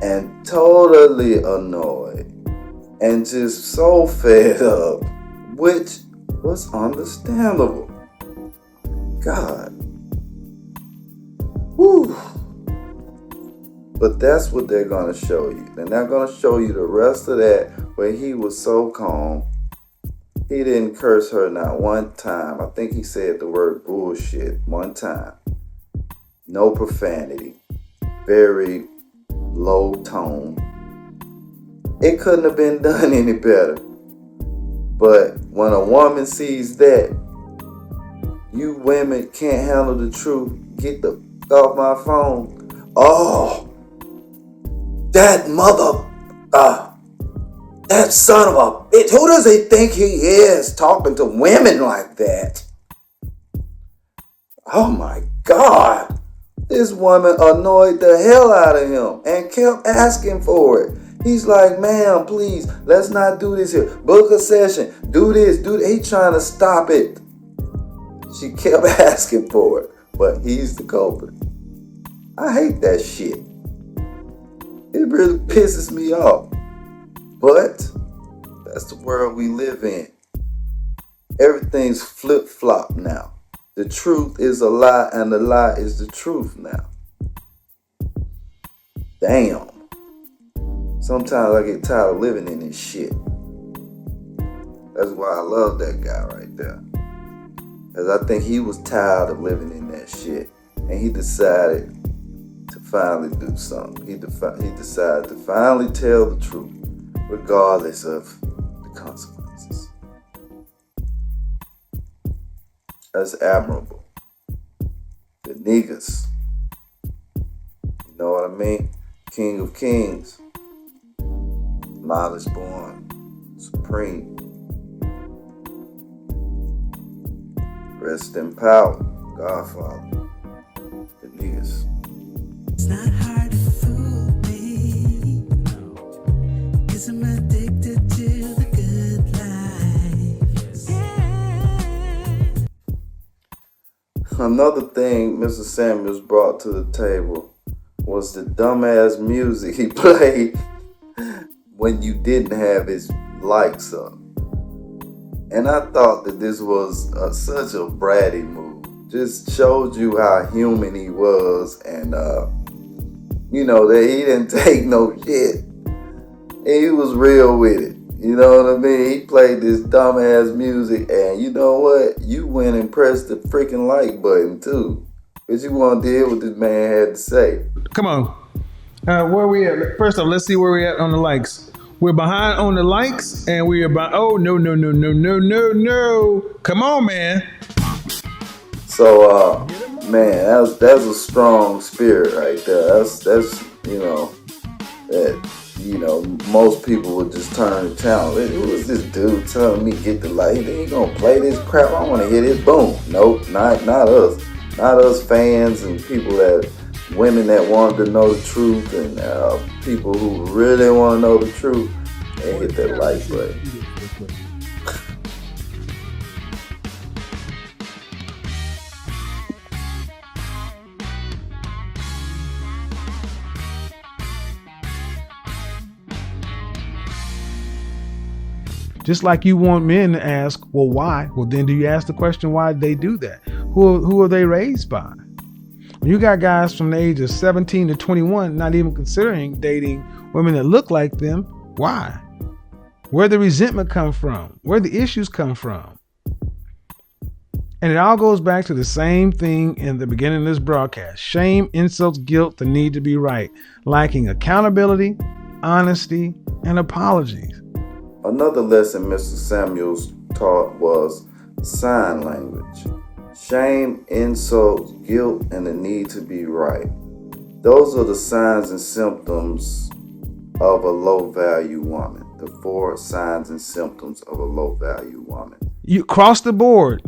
Speaker 1: and totally annoyed and just so fed up, which was understandable. God. Whew. But that's what they're going to show you. They're not going to show you the rest of that where he was so calm. He didn't curse her not one time. I think he said the word bullshit one time. No profanity. Very low tone. It couldn't have been done any better. But when a woman sees that, you women can't handle the truth. Get the f off my phone. Oh, that mother, that son of a bitch. Who does he think he is talking to women like that? Oh my God. This woman annoyed the hell out of him and kept asking for it. He's like, ma'am, please, let's not do this here. Book a session. Do this, do that. He's trying to stop it. She kept asking for it, but he's the culprit. I hate that shit. It really pisses me off. But that's the world we live in. Everything's flip-flop now. The truth is a lie and the lie is the truth now. Damn. Sometimes I get tired of living in this shit. That's why I love that guy right there. Because I think he was tired of living in that shit. And he decided to finally do something. He decided to finally tell the truth, regardless of the consequences. That's admirable. The Negus. You know what I mean? King of Kings. Knowledge born. Supreme. Rest in power. Godfather. The Negus.
Speaker 4: It's not hard to fool me, 'cause I'm addicted to the good life. Yeah.
Speaker 1: Another thing Mr. Samuels brought to the table was the dumbass music he played when you didn't have his likes up. And I thought that this was such a bratty move. Just showed you how human he was and, that he didn't take no shit. He was real with it. You know what I mean? He played this dumbass music and you know what? You went and pressed the freaking like button too. Because you want to hear what this man had to say.
Speaker 3: Come on. Where we at? First off, let's see where we at on the likes. We're behind on the likes and we're about, oh, no. Come on, man.
Speaker 1: So, man, that's a strong spirit right there. That's most people would just turn the channel. Who is this dude telling me get the light? He gonna play this crap? I want to hear this boom. Nope, not us. Not us fans and people women that wanted to know the truth and people who really want to know the truth. They hit that like button.
Speaker 3: Just like you want men to ask, well, why? Well, then do you ask the question why they do that? Who are they raised by? You got guys from the age of 17 to 21 not even considering dating women that look like them. Why? Where the resentment come from? Where the issues come from? And it all goes back to the same thing in the beginning of this broadcast. Shame, insults, guilt, the need to be right. Lacking accountability, honesty, and apologies.
Speaker 1: Another lesson Mr. Samuels taught was sign language. Shame, insults, guilt, and the need to be right. Those are the signs and symptoms of a low-value woman. The 4 signs and symptoms of a low-value woman.
Speaker 3: You cross the board.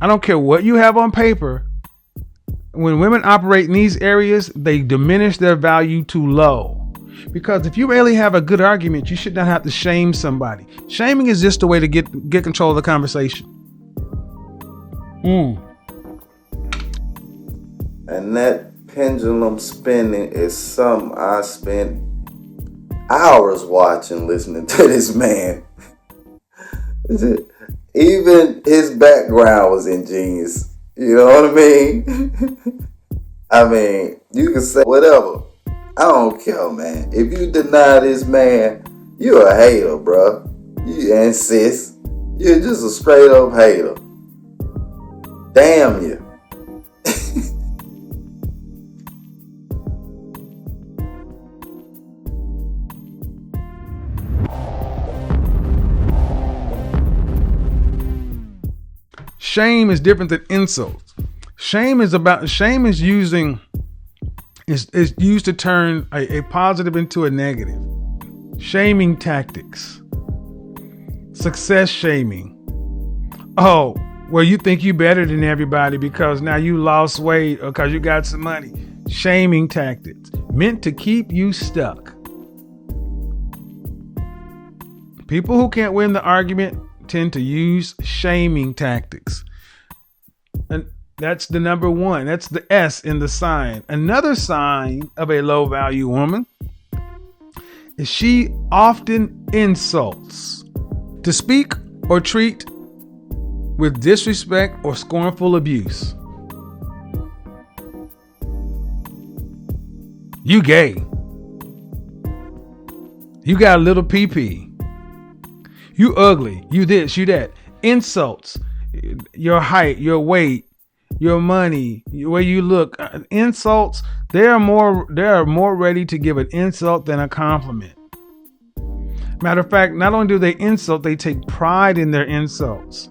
Speaker 3: I don't care what you have on paper. When women operate in these areas, they diminish their value to low. Because if you really have a good argument, you should not have to shame somebody. Shaming is just a way to get control of the conversation.
Speaker 1: And that pendulum spinning is something I spent hours watching, listening to this man. Even his background was ingenious. You know what I mean? I mean, you can say whatever. I don't care, man. If you deny this man, you're a hater, bro. You and sis, you're just a straight up hater. Damn you.
Speaker 3: Shame is different than insults. Shame is used to turn a positive into a negative. Shaming tactics. Success shaming. Oh, well, you think you better than everybody because now you lost weight or because you got some money. Shaming tactics meant to keep you stuck. People who can't win the argument tend to use shaming tactics. And that's the number one. That's the S in the sign. Another sign of a low value woman is she often insults. To speak or treat with disrespect or scornful abuse. You gay. You got a little pee-pee. You ugly. You this, you that. Insults. Your height, your weight, your money, the way you look. Insults. They are more ready to give an insult than a compliment. Matter of fact, not only do they insult, they take pride in their insults.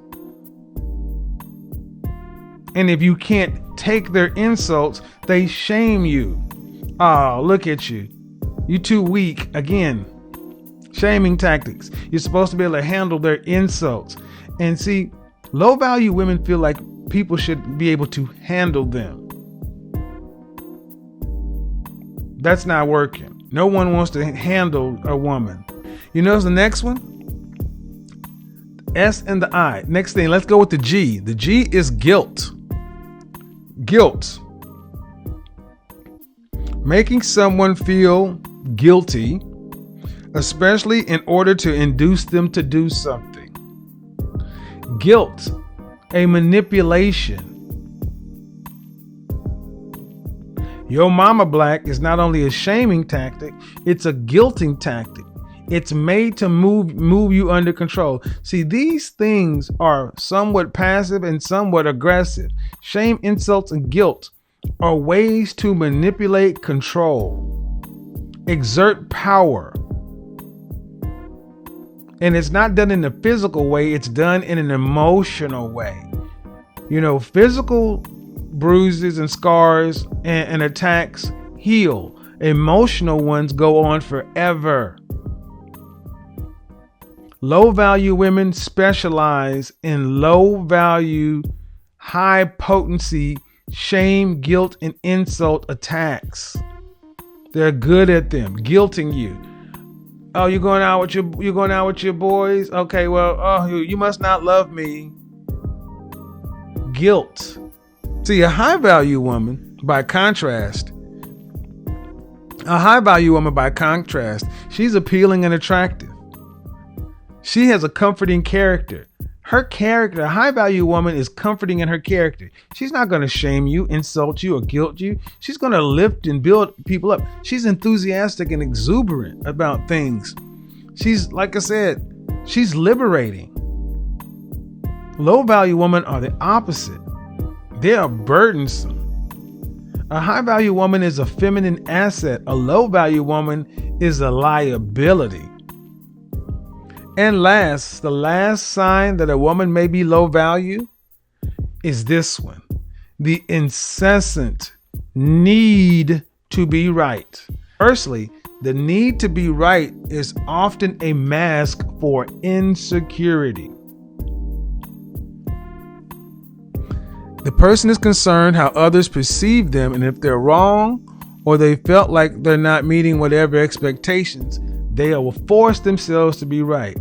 Speaker 3: And if you can't take their insults, they shame you. Oh, look at you. You too weak. Again, shaming tactics. You're supposed to be able to handle their insults. And see, low value women feel like people should be able to handle them. That's not working. No one wants to handle a woman. You notice the next one? S and the I. Next thing, let's go with the G. The G is guilt. Guilt. Making someone feel guilty, especially in order to induce them to do something. Guilt, a manipulation. Yo mama black is not only a shaming tactic, it's a guilting tactic. It's made to move you under control. See, these things are somewhat passive and somewhat aggressive. Shame, insults, and guilt are ways to manipulate control, exert power. And it's not done in a physical way, it's done in an emotional way. You know, physical bruises and scars and attacks heal. Emotional ones go on forever. Low value women specialize in low value, high potency, shame, guilt, and insult attacks. They're good at them, guilting you. Oh, you're going out with your boys? Okay, well, you must not love me. Guilt. See, a high value woman, by contrast, she's appealing and attractive. She has a comforting character. Her character, a high value woman, is comforting in her character. She's not going to shame you, insult you, or guilt you. She's going to lift and build people up. She's enthusiastic and exuberant about things. She's, like I said, she's liberating. Low value women are the opposite. They are burdensome. A high value woman is a feminine asset. A low value woman is a liability. And last, the last sign that a woman may be low value is this one: the incessant need to be right. Firstly, the need to be right is often a mask for insecurity. The person is concerned how others perceive them, and if they're wrong or they felt like they're not meeting whatever expectations, they will force themselves to be right.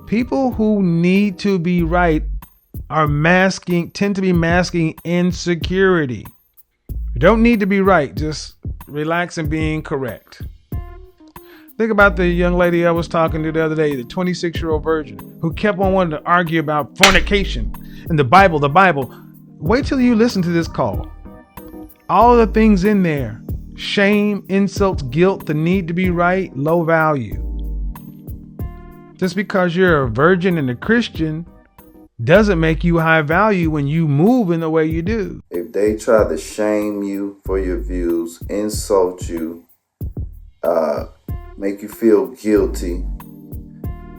Speaker 3: People who need to be right tend to be masking insecurity. You don't need to be right. Just relax and being correct. Think about the young lady I was talking to the other day, the 26-year-old virgin who kept on wanting to argue about fornication and the Bible. Wait till you listen to this call. All the things in there: shame, insults, guilt, the need to be right, low value. Just because you're a virgin and a Christian doesn't make you high value when you move in the way you do.
Speaker 1: If they try to shame you for your views, insult you, make you feel guilty,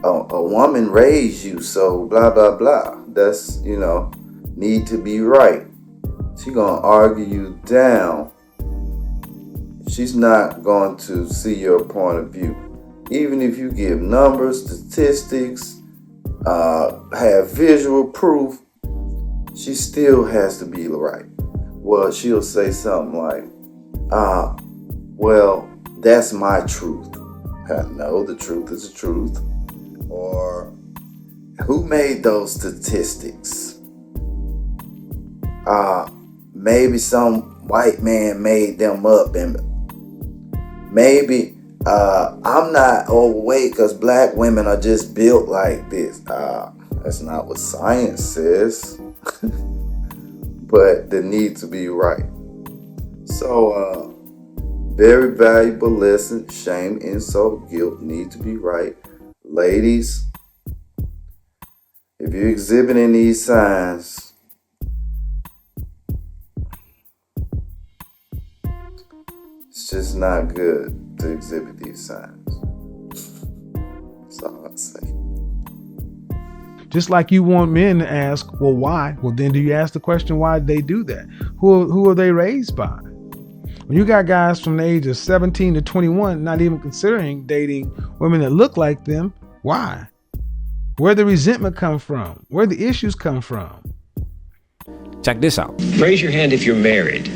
Speaker 1: a woman raised you, so blah, blah, blah. That's, need to be right. She gonna argue you down. She's not going to see your point of view. Even if you give numbers, statistics, have visual proof, she still has to be right. Well, she'll say something like, well, that's my truth. No, the truth is the truth. Or, who made those statistics? Maybe some white man made them up, and maybe I'm not overweight because black women are just built like this. That's not what science says. But they need to be right. So, very valuable lesson. Shame, insult, guilt need to be right. Ladies, if you're exhibiting these signs, it's just not good to exhibit these signs. That's all I'd say.
Speaker 3: Just like you want men to ask, well, why? Well, then do you ask the question, why did they do that? Who are they raised by? When you got guys from the age of 17 to 21 not even considering dating women that look like them, why? Where the resentment come from? Where the issues come from?
Speaker 5: Check this out.
Speaker 6: Raise your hand if you're married.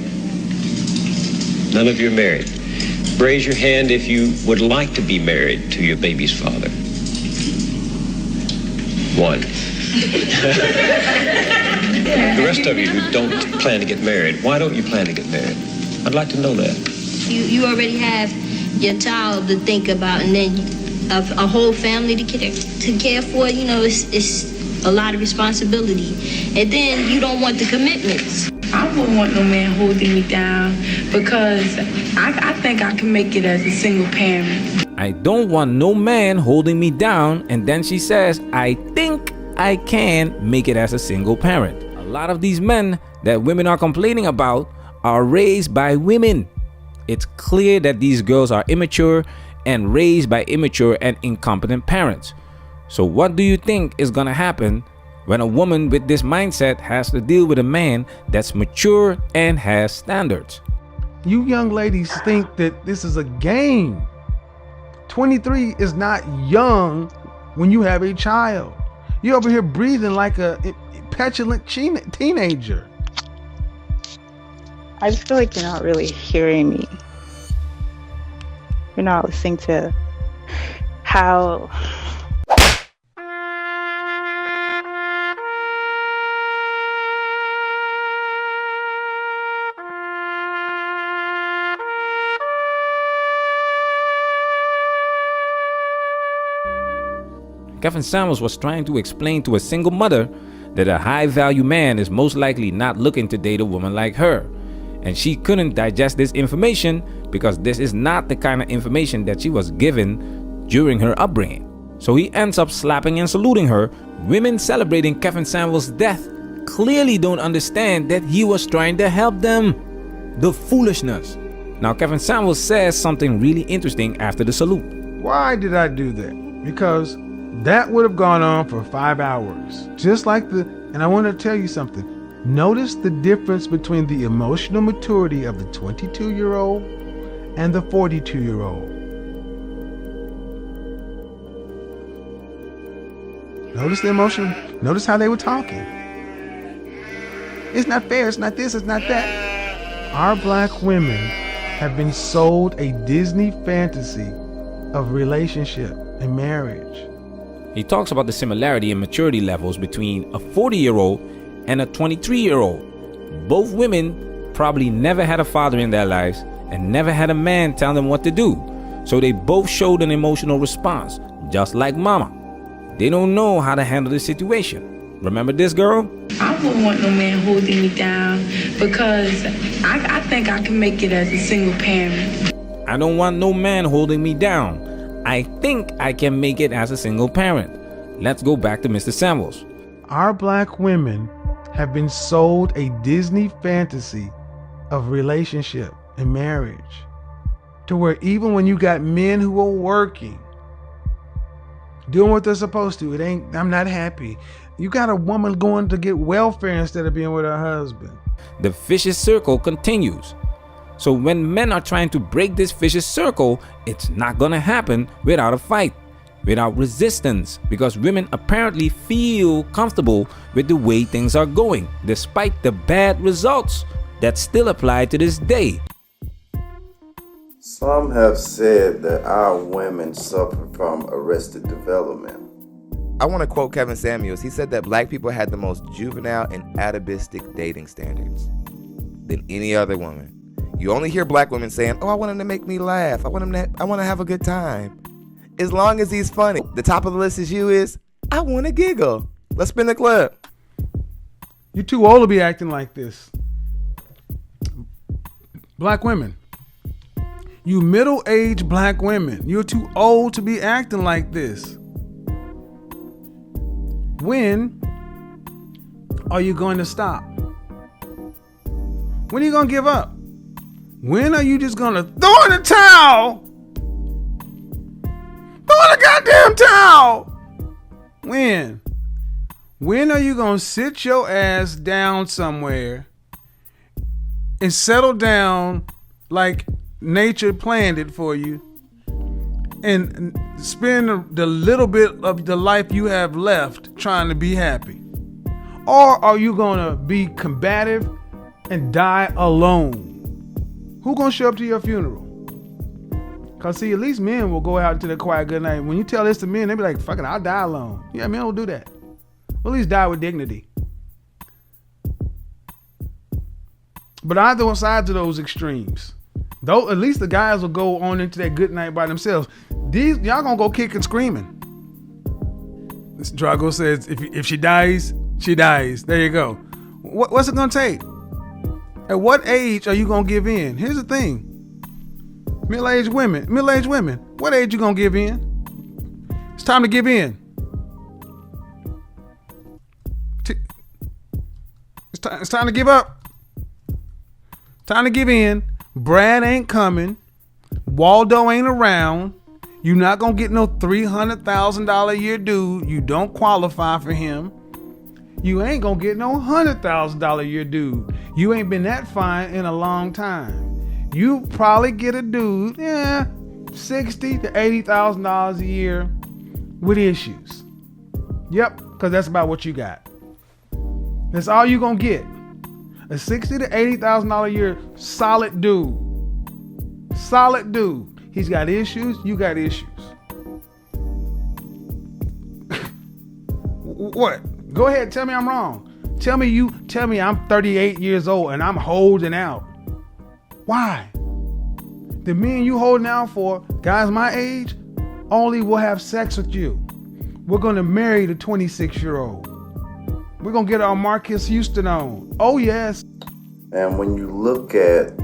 Speaker 6: None of you are married. Raise your hand if you would like to be married to your baby's father. One. The rest of you who don't plan to get married, why don't you plan to get married? I'd like to know that.
Speaker 7: You already have your child to think about, and then a whole family to care for. It's a lot of responsibility, and then you don't want the commitments.
Speaker 8: I wouldn't want no man holding me down because I think I can make it as a single parent.
Speaker 5: I don't want no man holding me down, and then she says, I think I can make it as a single parent. A lot of these men that women are complaining about are raised by women. It's clear that these girls are immature and raised by immature and incompetent parents. So what do you think is gonna happen when a woman with this mindset has to deal with a man that's mature and has standards?
Speaker 3: You young ladies think that this is a game. 23 is not young when you have a child. You're over here breathing like a petulant teenager.
Speaker 9: I just feel like you're not really hearing me. You're not listening to how
Speaker 5: Kevin Samuels was trying to explain to a single mother that a high-value man is most likely not looking to date a woman like her. And she couldn't digest this information because this is not the kind of information that she was given during her upbringing. So he ends up slapping and saluting her. Women celebrating Kevin Samuels' death clearly don't understand that he was trying to help them. The foolishness. Now Kevin Samuels says something really interesting after the salute.
Speaker 3: Why did I do that? Because that would have gone on for 5 hours. And I want to tell you something. Notice the difference between the emotional maturity of the 22-year-old and the 42-year-old. Notice the emotion. Notice how they were talking. It's not fair. It's not this. It's not that. Our black women have been sold a Disney fantasy of relationship and marriage.
Speaker 5: He talks about the similarity in maturity levels between a 40-year-old and a 23-year-old. Both women probably never had a father in their lives and never had a man tell them what to do. So they both showed an emotional response, just like mama. They don't know how to handle the situation. Remember this, girl?
Speaker 8: I wouldn't want no man holding me down because I think I can make it as a single parent.
Speaker 5: I don't want no man holding me down. I think I can make it as a single parent. Let's go back to Mr. Samuels.
Speaker 3: Our black women have been sold a Disney fantasy of relationship and marriage, to where even when you got men who are working, doing what they're supposed to, I'm not happy. You got a woman going to get welfare instead of being with her husband.
Speaker 5: The vicious circle continues. So when men are trying to break this vicious circle, it's not gonna happen without a fight, without resistance, because women apparently feel comfortable with the way things are going, despite the bad results that still apply to this day.
Speaker 1: Some have said that our women suffer from arrested development.
Speaker 10: I want to quote Kevin Samuels. He said that black people had the most juvenile and atavistic dating standards than any other woman. You only hear black women saying, "Oh, I want him to make me laugh. I want to have a good time. As long as he's funny." The top of the list is, "I want to giggle." Let's spin the clip.
Speaker 3: You're too old to be acting like this. Black women. You middle-aged black women. You're too old to be acting like this. When are you going to stop? When are you going to give up? When are you just going to throw in the towel? Throw in the goddamn towel! When? When are you going to sit your ass down somewhere and settle down like nature planned it for you and spend the little bit of the life you have left trying to be happy? Or are you going to be combative and die alone? Who gonna show up to your funeral? Cause see, at least men will go out into the quiet good night. When you tell this to men, they be like, "Fucking, I'll die alone." Yeah, men will do that. Well, at least die with dignity. But either side of those extremes, though, at least the guys will go on into that good night by themselves. These y'all gonna go kick and screaming. This Drago says, if she dies, she dies. There you go. What's it gonna take? At what age are you gonna give in? Here's the thing. Middle-aged women, what age you gonna give in? It's time to give in. It's time to give up. Time to give in. Brad ain't coming. Waldo ain't around. You're not gonna get no $300,000 a year dude. You don't qualify for him. You ain't gonna get no $100,000 a year dude. You ain't been that fine in a long time. You probably get a dude, $60,000 to $80,000 a year with issues. Yep, because that's about what you got. That's all you gonna get. A $60,000 to $80,000 a year solid dude. Solid dude. He's got issues. You got issues. What? Go ahead, tell me I'm wrong. Tell me I'm 38 years old and I'm holding out. Why? The men you holding out for, guys my age, only will have sex with you. We're gonna marry the 26-year-old. We're gonna get our Marcus Houston on. Oh yes.
Speaker 1: And when you look at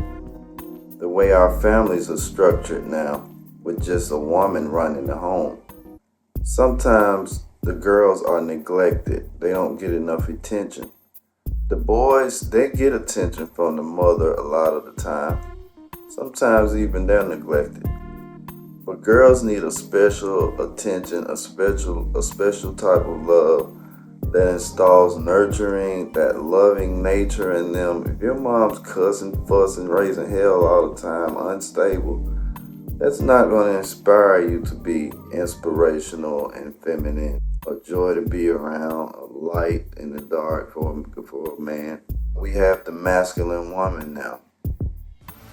Speaker 1: the way our families are structured now, with just a woman running the home, sometimes the girls are neglected. They don't get enough attention. The boys, they get attention from the mother a lot of the time. Sometimes even they're neglected. But girls need a special attention, a special type of love that installs nurturing, that loving nature in them. If your mom's cussing, fussing, raising hell all the time, unstable, that's not going to inspire you to be inspirational and feminine. A joy to be around, a light in the dark for a man. We have the masculine woman now.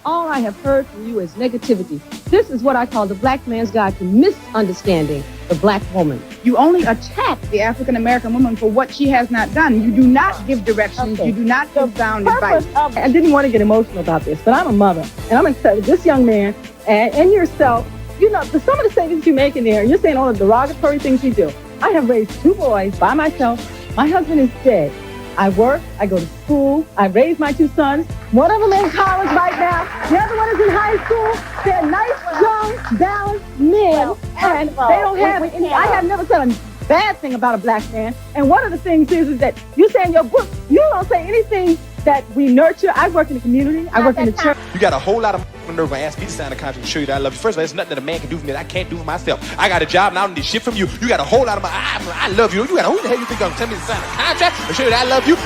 Speaker 11: All I have heard from you is negativity. This is what I call the black man's guide to misunderstanding. the black woman.
Speaker 12: You only attack the African American woman for what she has not done. You do not give directions.
Speaker 11: Okay.
Speaker 12: You do not give sound advice.
Speaker 11: I didn't want to get emotional about this, but I'm a mother, and I'm going to tell this young man and yourself, you know, some of the statements you make in there, you're saying all the derogatory things you do. I have raised 2 boys by myself. My husband is dead. I work, I go to school, I raise my 2 sons. One of them in college right now, the other one is in high school. They're nice, young, balanced men, and they don't have any. I have never said a bad thing about a black man. And one of the things is that you say in your book, you don't say anything that we nurture. I work in the community, I work in the church.
Speaker 13: You got a whole lot of nerve to ask me to sign a contract to show you that I love you. First of all, there's nothing that a man can do for me that I can't do for myself. I got a job and I don't need shit from you. You got a whole lot of I love you. You got who the hell you think gonna tell me to sign a contract to show you that I love you?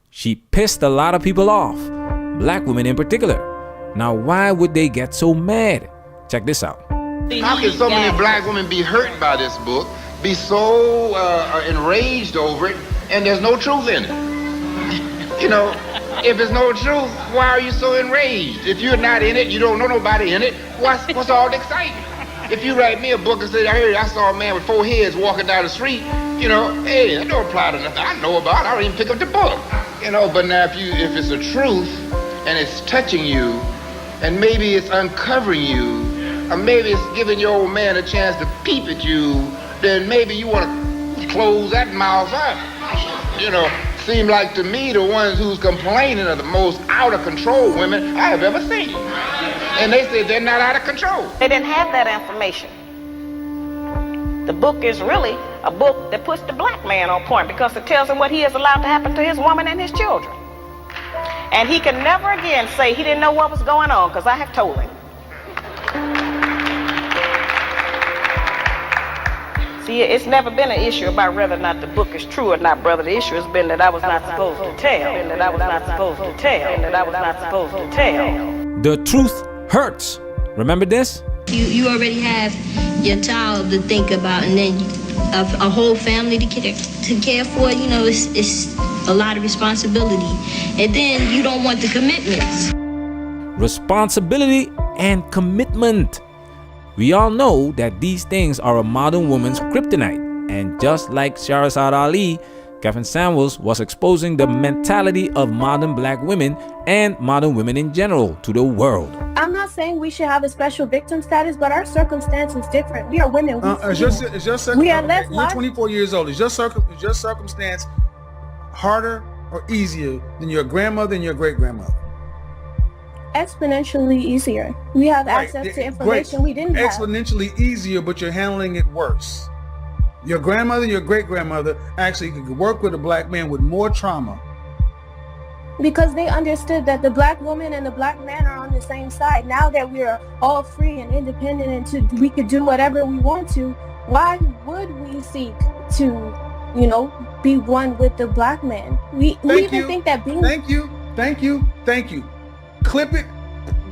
Speaker 5: She pissed a lot of people off, black women in particular. Now, why would they get so mad? Check this out.
Speaker 14: How can so many black women be hurt by this book, be so enraged over it, and there's no truth in it? You know, if there's no truth, why are you so enraged? If you're not in it, you don't know nobody in it, what's all the excitement? If you write me a book and say, I saw a man with 4 heads walking down the street, you know, hey, that don't apply to nothing I know about. I don't even pick up the book. You know, but now if it's a truth and it's touching you, and maybe it's uncovering you, or maybe it's giving your old man a chance to peep at you, then maybe you want to close that mouth up. You know, seem like to me the ones who's complaining are the most out of control women I have ever seen. And they say they're not out of control.
Speaker 15: They didn't have that information. The book is really a book that puts the black man on point because it tells him what he is allowed to happen to his woman and his children. And he can never again say he didn't know what was going on because I have told him. See, it's never been an issue about whether or not the book is true or not, brother. The issue has been that I was not supposed to tell. And that I was not supposed to tell. And that I was not supposed to tell.
Speaker 5: The truth hurts. Remember this?
Speaker 7: You already have your child to think about, and then a whole family to care for. You know, it's a lot of responsibility. And then you don't want the commitments.
Speaker 5: Responsibility and commitment. We all know that these things are a modern woman's kryptonite. And just like Shahrazad Ali, Kevin Samuels was exposing the mentality of modern black women and modern women in general to the world.
Speaker 16: I'm not saying we should have a special victim status, but our circumstance is different. We are women.
Speaker 3: We are less. You're 24 years old. Is your circumstance harder or easier than your grandmother and your great-grandmother?
Speaker 16: Exponentially easier. We have access to information we didn't have.
Speaker 3: Exponentially easier, but you're handling it worse. Your grandmother and your great-grandmother actually could work with a black man with more trauma.
Speaker 16: Because they understood that the black woman and the black man are on the same side. Now that we are all free and independent and we could do whatever we want to, why would we seek to, you know, be one with the black man? We even think that being...
Speaker 3: Thank you. Clip it,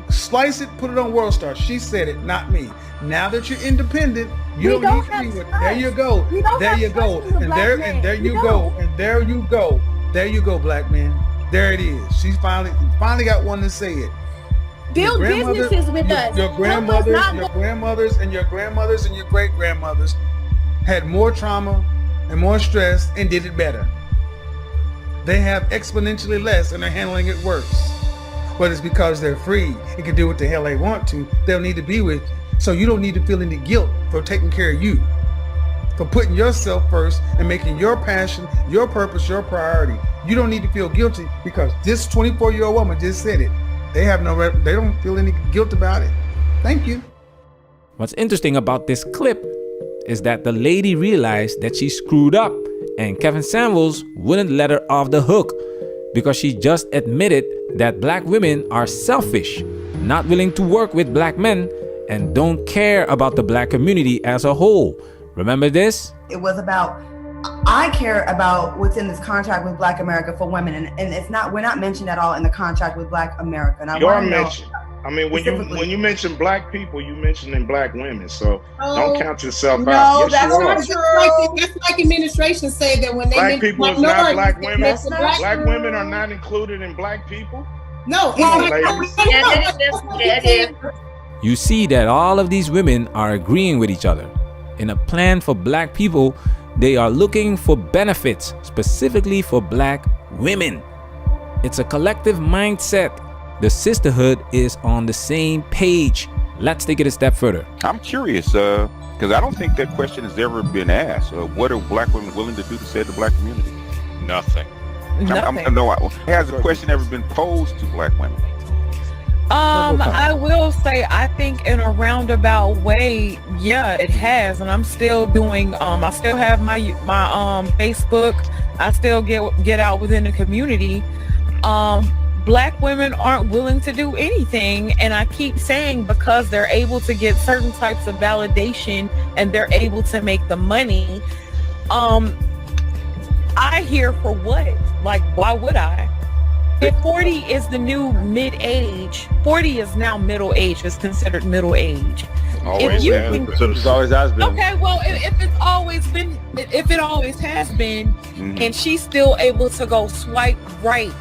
Speaker 3: slice it, put it on World Star. She said it, not me. Now that you're independent, you don't need to be with. There you go. There you go. And there you go, black man. There it is. She's finally got one to say it.
Speaker 16: Build businesses with us.
Speaker 3: Your grandmothers and your great-grandmothers had more trauma and more stress and did it better. They have exponentially less and are handling it worse. But it's because they're free and can do what the hell they want to. They don't need to be with you. So you don't need to feel any guilt for taking care of you, for putting yourself first and making your passion, your purpose, your priority. You don't need to feel guilty because this 24-year-old woman just said it. They don't feel any guilt about it. Thank you.
Speaker 5: What's interesting about this clip is that the lady realized that she screwed up and Kevin Samuels wouldn't let her off the hook because she just admitted that black women are selfish, not willing to work with black men, and don't care about the black community as a whole. Remember this?
Speaker 17: It was about, I care about what's in this contract with Black America for women, and it's not, we're not mentioned at all in the contract with Black America. And
Speaker 18: you are mentioned. I mean, when you mention black people, you mentioning black women, so don't count yourself out.
Speaker 19: No, that's not true. That's like administration say that when they
Speaker 18: black people is not black women. Black women are not included in black people.
Speaker 19: No,
Speaker 18: it is.
Speaker 5: You see that all of these women are agreeing with each other. In a plan for black people, they are looking for benefits specifically for black women. It's a collective mindset. The sisterhood is on the same page. Let's take it a step further.
Speaker 20: I'm curious, because I don't think that question has ever been asked. What are black women willing to do to save the black community? Nothing. Has the question ever been posed to black women?
Speaker 21: I will say, I think in a roundabout way, yeah, it has, and I'm still doing. I still have my Facebook. I still get out within the community. Black women aren't willing to do anything, and I keep saying because they're able to get certain types of validation and they're able to make the money. I hear for what? Like, why would I? If 40 is the new mid-age, 40 is now middle age, is considered middle age.
Speaker 20: Always has been.
Speaker 21: Okay, well, if it's always been, if it always has been, and she's still able to go swipe right,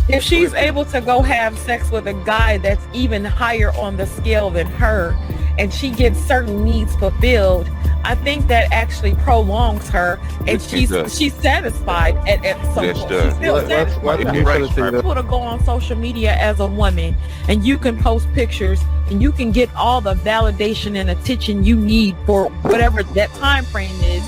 Speaker 21: if she's able to go have sex with a guy that's even higher on the scale than her, and she gets certain needs fulfilled, I think that actually prolongs her, and she's satisfied at some point. She's still satisfied. People to go on social media as a woman, and you can post pictures, and you can get all the validation and attention you need for whatever that time frame is,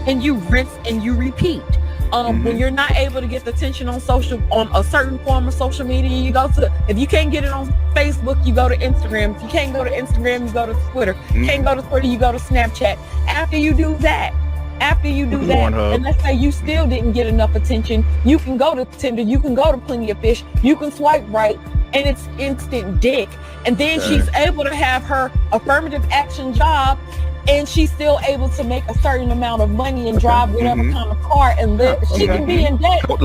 Speaker 21: and you rinse and you repeat. When you're not able to get the attention on a certain form of social media, you go to, if you can't get it on Facebook, you go to Instagram. If you can't go to Instagram, you go to Twitter. You can't go to Twitter, you go to Snapchat. After you do that, and let's say you still didn't get enough attention, you can go to Tinder, you can go to Plenty of Fish, you can swipe right, and it's instant dick. And then she's able to have her affirmative action job, and she's still able to make a certain amount of money and drive whatever kind of car and live. She can be in debt. But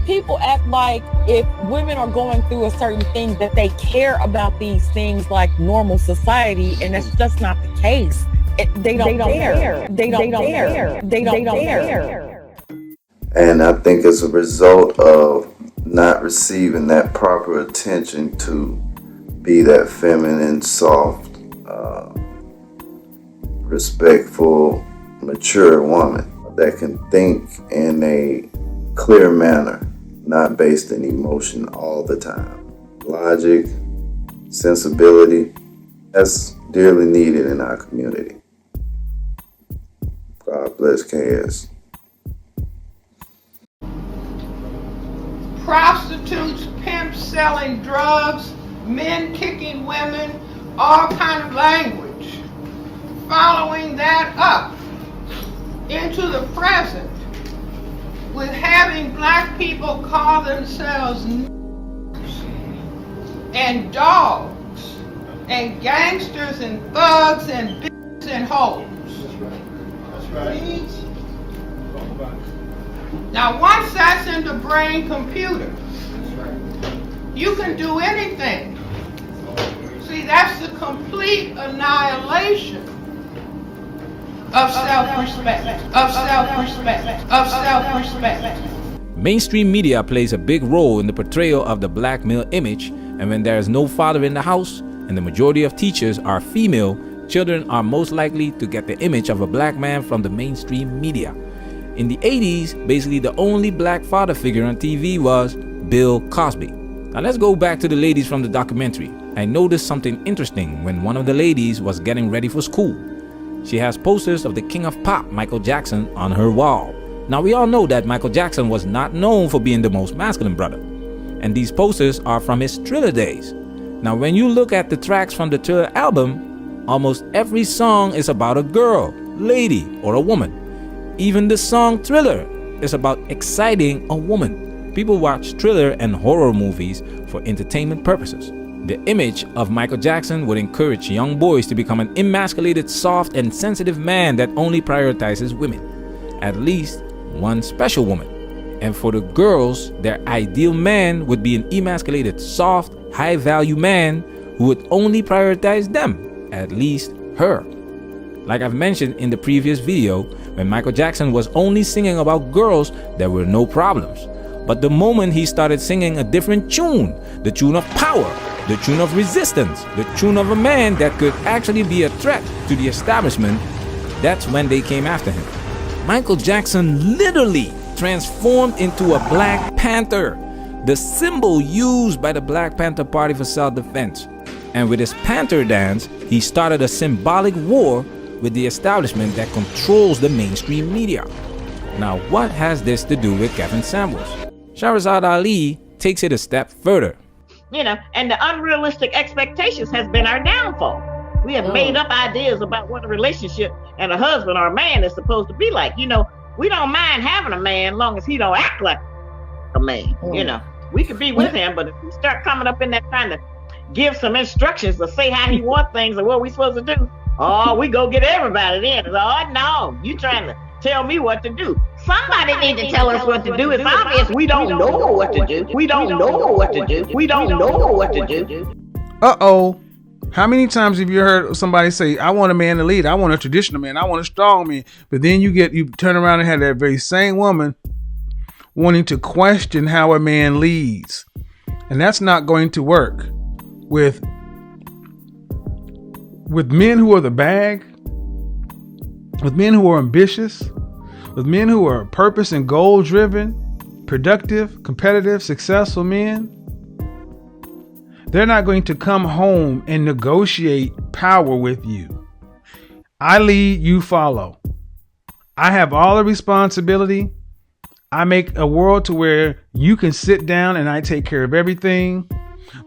Speaker 21: people act like if women are going through a certain thing that they care about these things like normal society, and that's just not the case. They don't care. They don't care.
Speaker 1: And I think as a result of not receiving that proper attention to be that feminine, soft, respectful, mature woman that can think in a clear manner, not based in emotion all the time. Logic, sensibility, that's dearly needed in our community. God bless KS.
Speaker 22: Prostitutes, pimps selling drugs, men kicking women, all kind of language. Following that up into the present with having black people call themselves and dogs and gangsters and thugs and bitches and hoes. That's right. Now once that's in the brain computer, you can do anything. See, that's the complete annihilation of self-respect, of self-respect, of self-respect.
Speaker 5: Mainstream media plays a big role in the portrayal of the black male image, and when there is no father in the house and the majority of teachers are female, children are most likely to get the image of a black man from the mainstream media. In the 80s, basically the only black father figure on TV was Bill Cosby. Now let's go back to the ladies from the documentary. I noticed something interesting when one of the ladies was getting ready for school. She has posters of the king of pop, Michael Jackson, on her wall. Now we all know that Michael Jackson was not known for being the most masculine brother. And these posters are from his Thriller days. Now when you look at the tracks from the Thriller album, almost every song is about a girl, lady, or a woman. Even the song Thriller is about exciting a woman. People watch thriller and horror movies for entertainment purposes. The image of Michael Jackson would encourage young boys to become an emasculated, soft, and sensitive man that only prioritizes women, at least one special woman. And for the girls, their ideal man would be an emasculated, soft, high-value man who would only prioritize them, at least her. Like I've mentioned in the previous video, when Michael Jackson was only singing about girls, there were no problems. But the moment he started singing a different tune, the tune of power, the tune of resistance, the tune of a man that could actually be a threat to the establishment, that's when they came after him. Michael Jackson literally transformed into a Black Panther, the symbol used by the Black Panther Party for self-defense. And with his Panther dance, he started a symbolic war with the establishment that controls the mainstream media. Now, what has this to do with Kevin Samuels? Shahrazad Ali takes it a step further.
Speaker 15: And the unrealistic expectations has been our downfall. We have made up ideas about what a relationship and a husband or a man is supposed to be like. We don't mind having a man as long as he don't act like a man. We could be with him, but if we start coming up in that trying to give some instructions to say how he wants things or what we supposed to do, we go get everybody then. No, you trying to tell me what to do. Somebody need to tell us what to do. It's obvious we don't know what to do. We don't know what to do. We don't know what to do.
Speaker 3: Uh-oh. How many times have you heard somebody say, I want a man to lead, I want a traditional man, I want a strong man, but then you turn around and have that very same woman wanting to question how a man leads. And that's not going to work with men who are the bag, with men who are ambitious, with men who are purpose and goal driven, productive, competitive, successful men. They're not going to come home and negotiate power with you. I lead, you follow. I have all the responsibility. I make a world to where you can sit down and I take care of everything,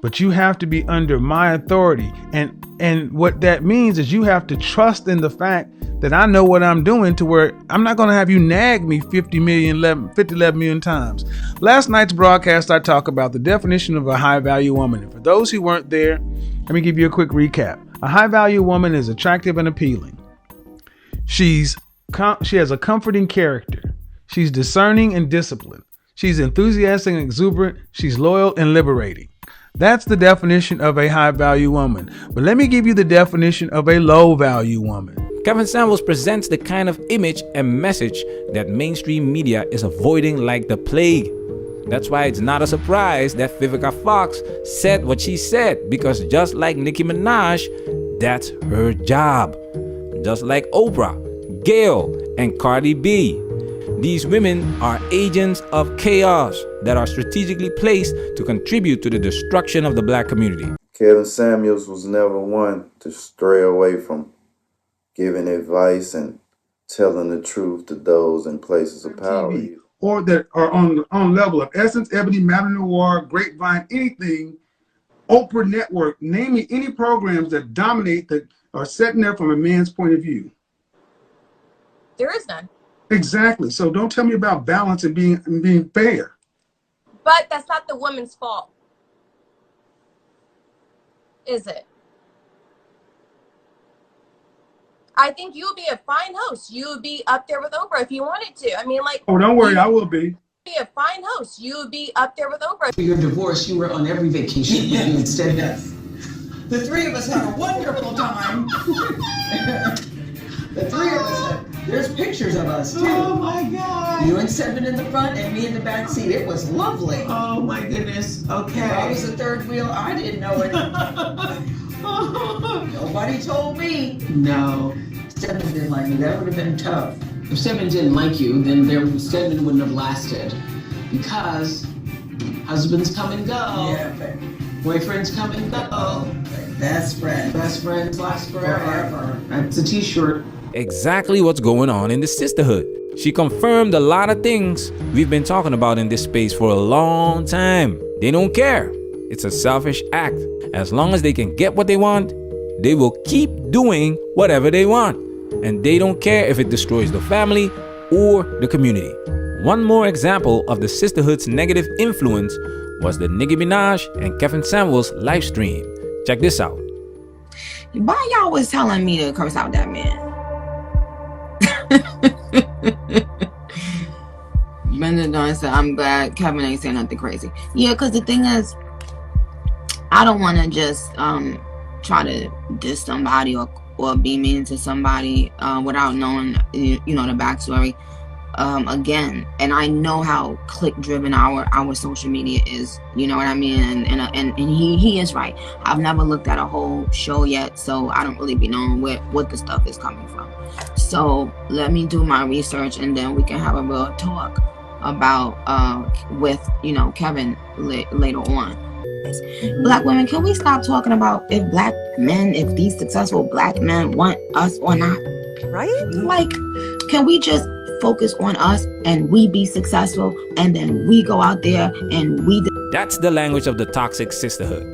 Speaker 3: but you have to be under my authority. And what that means is you have to trust in the fact that I know what I'm doing, to where I'm not going to have you nag me 11 million times. Last night's broadcast, I talked about the definition of a high value woman. And for those who weren't there, let me give you a quick recap. A high value woman is attractive and appealing. She has a comforting character. She's discerning and disciplined. She's enthusiastic and exuberant. She's loyal and liberating. That's the definition of a high value woman. But let me give you the definition of a low value woman.
Speaker 5: Kevin Samuels presents the kind of image and message that mainstream media is avoiding like the plague. That's why it's not a surprise that Vivica Fox said what she said, because just like Nicki Minaj, that's her job. Just like Oprah, Gayle, and Cardi B. These women are agents of chaos that are strategically placed to contribute to the destruction of the Black community.
Speaker 1: Kevin Samuels was never one to stray away from giving advice and telling the truth to those in places of power.
Speaker 2: Or that are on level of Essence, Ebony, Madame Noir, Grapevine, anything, Oprah Network, name me any programs that dominate, that are setting there from a man's point of view.
Speaker 4: There is none.
Speaker 2: Exactly. So don't tell me about balance and being fair.
Speaker 4: But that's not the woman's fault, is it? I think you would be a fine host. You would be up there with Oprah if you wanted to. I mean, like...
Speaker 2: Oh, don't worry, I will be.
Speaker 4: Be a fine host. You would be up there with Oprah.
Speaker 23: For your divorce, you were on every vacation. Instead,
Speaker 24: yes. The three of us had a wonderful time.
Speaker 23: The three of us. There's pictures of us too.
Speaker 24: Oh my God!
Speaker 23: You and Seven in the front and me in the back seat. It was lovely.
Speaker 24: Oh my goodness. Okay.
Speaker 23: If I was the third wheel, I didn't know it. Nobody told me.
Speaker 24: No.
Speaker 23: Seven didn't like me. That would have been tough.
Speaker 24: If Seven didn't like you, then Seven wouldn't have lasted. Because husbands come and go.
Speaker 23: Yeah,
Speaker 24: boyfriends come and go.
Speaker 23: Best friends.
Speaker 24: Best friends last forever. That's a t-shirt.
Speaker 5: Exactly what's going on in the sisterhood. She confirmed a lot of things we've been talking about in this space for a long time. They don't care. It's a selfish act. As long as they can get what they want, they will keep doing whatever they want. And they don't care if it destroys the family or the community. One more example of the sisterhood's negative influence was the Nicki Minaj and Kevin Samuels live stream. Check this out.
Speaker 25: Why y'all was telling me to curse out that man? Brenda Dawn said, I'm glad Kevin ain't saying nothing crazy. Yeah, because the thing is, I don't want to just try to diss somebody or be mean to somebody without knowing, the backstory. again, and I know how click driven our social media is, you know what I mean, and he is right. I've never looked at a whole show yet, so I don't really be knowing what the stuff is coming from. So let me do my research, and then we can have a real talk about with, you know, Kevin later on. Black women, can we stop talking about if these successful black men want us or not?
Speaker 6: Right?
Speaker 25: Like, can we just focus on us and we be successful, and then we go out there and we...
Speaker 5: That's the language of the toxic sisterhood.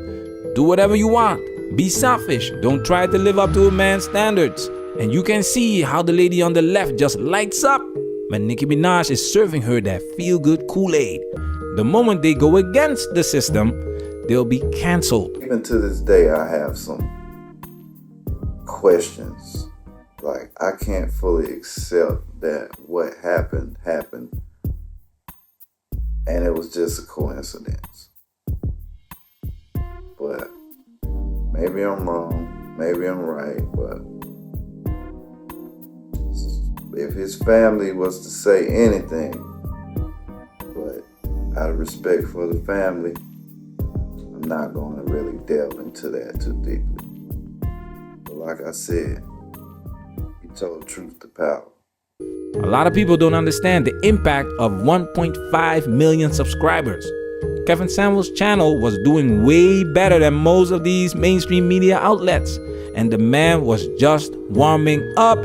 Speaker 5: Do whatever you want. Be selfish. Don't try to live up to a man's standards. And you can see how the lady on the left just lights up when Nicki Minaj is serving her that feel-good Kool-Aid. The moment they go against the system, they'll be canceled.
Speaker 1: Even to this day, I have some questions. Like, I can't fully accept that what happened, and it was just a coincidence. But maybe I'm wrong, maybe I'm right, but if his family was to say anything, but out of respect for the family, I'm not going to really delve into that too deeply. But like I said, he told truth to power.
Speaker 5: A lot of people don't understand the impact of 1.5 million subscribers. Kevin Samuels' channel was doing way better than most of these mainstream media outlets, and the man was just warming up.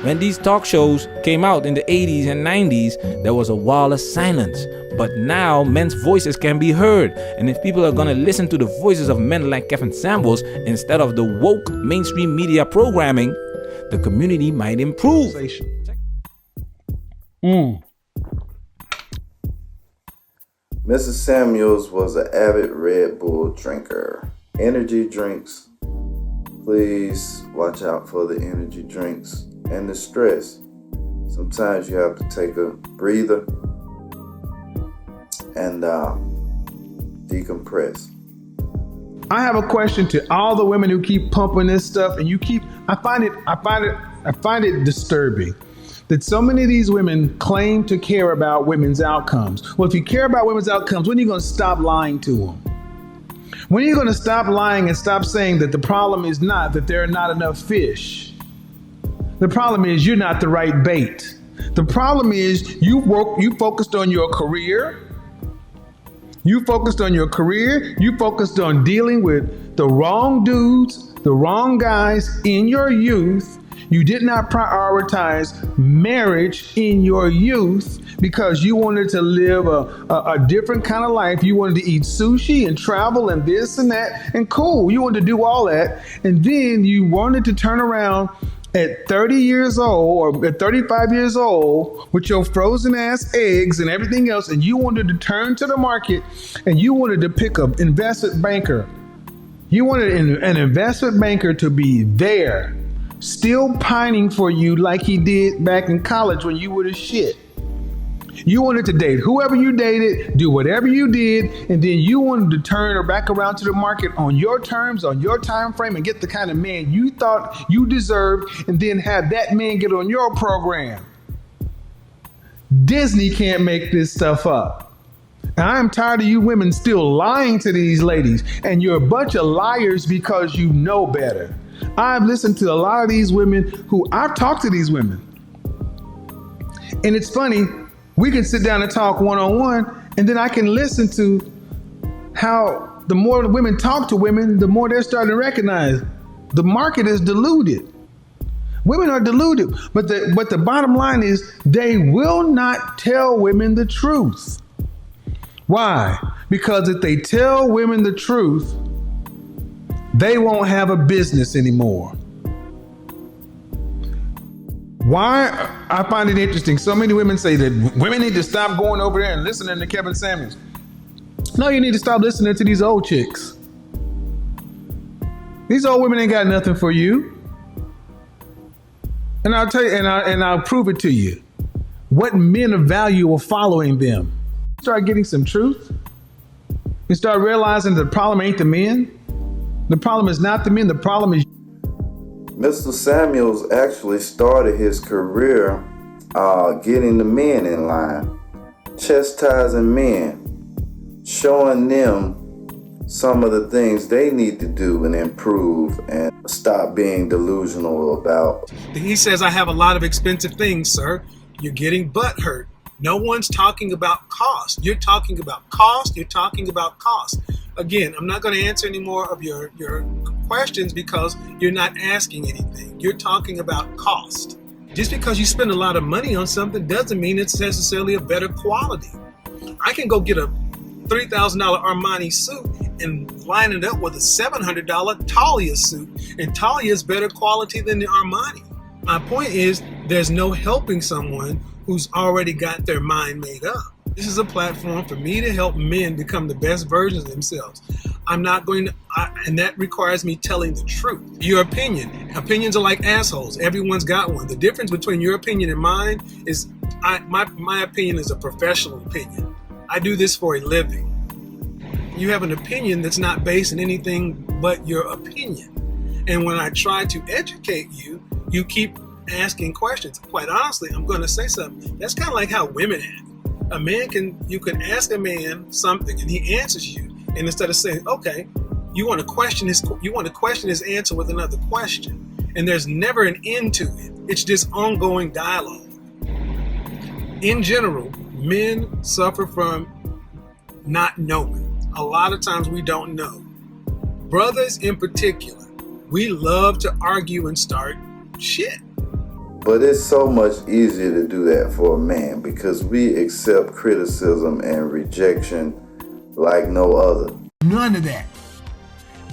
Speaker 5: When these talk shows came out in the 80s and 90s, there was a wall of silence. But now men's voices can be heard. And if people are going to listen to the voices of men like Kevin Samuels instead of the woke mainstream media programming, the community might improve.
Speaker 1: Mrs. Samuels was an avid Red Bull drinker. Energy drinks. Please watch out for the energy drinks and the stress. Sometimes you have to take a breather and decompress.
Speaker 2: I have a question to all the women who keep pumping this stuff, and I find it disturbing that so many of these women claim to care about women's outcomes. Well, if you care about women's outcomes, when are you going to stop lying to them? When are you going to stop lying and stop saying that the problem is not that there are not enough fish? The problem is you're not the right bait. The problem is you focused on your career. You focused on your career. You focused on dealing with the wrong dudes, the wrong guys in your youth. You did not prioritize marriage in your youth because you wanted to live a different kind of life. You wanted to eat sushi and travel and this and that and cool. You wanted to do all that. And then you wanted to turn around at 30 years old or at 35 years old with your frozen ass eggs and everything else, and you wanted to turn to the market and you wanted to pick up investment banker. You wanted an investment banker to be there, still pining for you like he did back in college when you were the shit. You wanted to date whoever you dated, do whatever you did, and then you wanted to turn her back around to the market on your terms, on your time frame, and get the kind of man you thought you deserved, and then have that man get on your program. Disney can't make this stuff up. And I'm tired of you women still lying to these ladies, and you're a bunch of liars because you know better. I've listened to a lot of these women I've talked to these women. And it's funny, we can sit down and talk one-on-one, and then I can listen to how the more the women talk to women, the more they're starting to recognize the market is deluded. Women are deluded, but the bottom line is they will not tell women the truth. Why? Because if they tell women the truth, they won't have a business anymore. Why? I find it interesting. So many women say that women need to stop going over there and listening to Kevin Samuels. No, you need to stop listening to these old chicks. These old women ain't got nothing for you. And I'll tell you, and I'll prove it to you. What men of value are following them. Start getting some truth. You start realizing the problem ain't the men. The problem is not the men. The problem is
Speaker 1: Mr. Samuels actually started his career getting the men in line, chastising men, showing them some of the things they need to do and improve and stop being delusional about.
Speaker 3: He says, I have a lot of expensive things, sir. You're getting butt hurt. No one's talking about cost. You're talking about cost. You're talking about cost. Again, I'm not going to answer any more of your questions because you're not asking anything. You're talking about cost. Just because you spend a lot of money on something doesn't mean it's necessarily a better quality. I can go get a $3,000 Armani suit and line it up with a $700 Talia suit, and Talia is better quality than the Armani. My point is, there's no helping someone who's already got their mind made up. This is a platform for me to help men become the best versions of themselves. I'm not going to, and that requires me telling the truth. Your opinions are like assholes. Everyone's got one. The difference between your opinion and mine is my opinion is a professional opinion. I do this for a living. You have an opinion that's not based on anything but your opinion. And when I try to educate you, you keep asking questions. Quite honestly, I'm going to say something. That's kind of like how women act. You can ask a man something and he answers you. And instead of saying, okay, you want to question his answer with another question. And there's never an end to it. It's just ongoing dialogue. In general, men suffer from not knowing. A lot of times we don't know. Brothers in particular, we love to argue and start shit.
Speaker 1: But it's so much easier to do that for a man because we accept criticism and rejection like no other.
Speaker 3: None of that.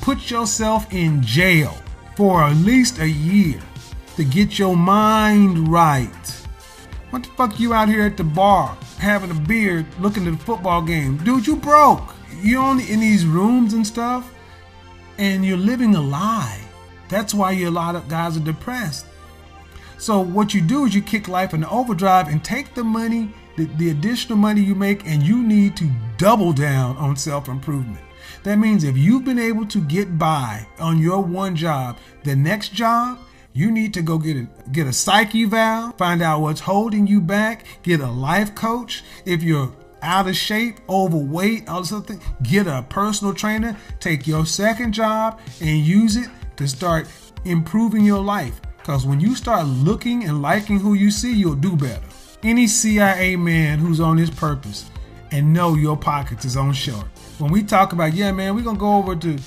Speaker 3: Put yourself in jail for at least a year to get your mind right. What the fuck you out here at the bar having a beer looking at the football game? Dude, you broke. You're only in these rooms and stuff and you're living a lie. That's why a lot of guys are depressed. So what you do is you kick life in overdrive and take the money, the additional money you make, and you need to double down on self-improvement. That means if you've been able to get by on your one job, the next job, you need to go get a psych eval, find out what's holding you back, get a life coach. If you're out of shape, overweight, or something, get a personal trainer, take your second job and use it to start improving your life. Because when you start looking and liking who you see, you'll do better. Any CIA man who's on his purpose and know your pockets is on short. When we talk about, yeah, man, we're gonna go over to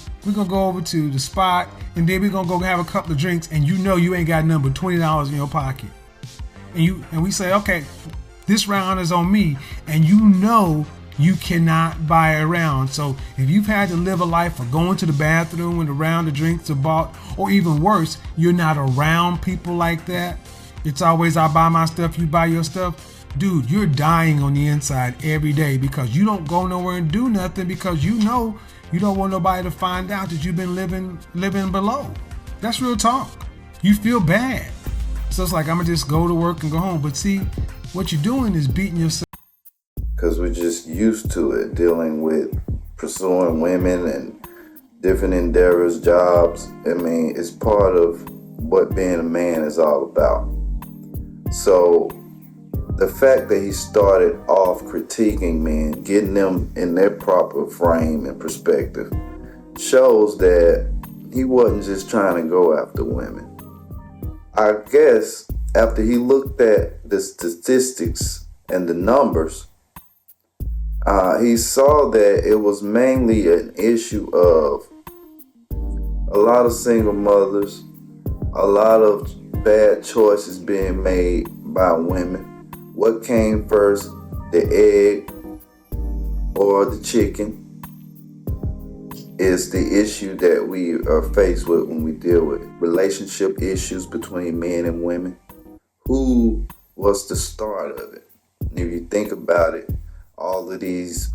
Speaker 3: the spot and then we're gonna go have a couple of drinks, and you know you ain't got nothing but $20 in your pocket. And we say, okay, this round is on me, and you know you cannot buy a round. So if you've had to live a life of going to the bathroom when the round of drinks are bought, or even worse, you're not around people like that. It's always, I buy my stuff, you buy your stuff. Dude, you're dying on the inside every day because you don't go nowhere and do nothing because you know you don't want nobody to find out that you've been living below. That's real talk. You feel bad. So it's like, I'm gonna just go to work and go home. But see, what you're doing is beating yourself.
Speaker 1: Because we're just used to it, dealing with pursuing women and different endeavors, jobs. I mean, it's part of what being a man is all about. So the fact that he started off critiquing men, getting them in their proper frame and perspective, shows that he wasn't just trying to go after women. I guess after he looked at the statistics and the numbers, he saw that it was mainly an issue of a lot of single mothers, a lot of bad choices being made by women. What came first, the egg or the chicken, is the issue that we are faced with when we deal with relationship issues between men and women. Who was the start of it? And if you think about it, all of these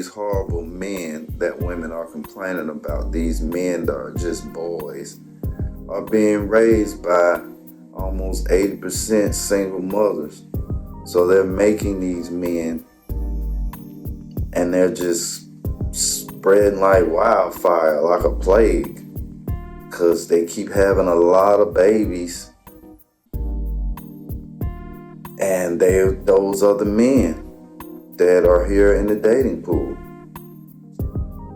Speaker 1: horrible men that women are complaining about, these men that are just boys, are being raised by almost 80% single mothers. So they're making these men, and they're just spreading like wildfire, like a plague, because they keep having a lot of babies And those are the men that are here in the dating pool.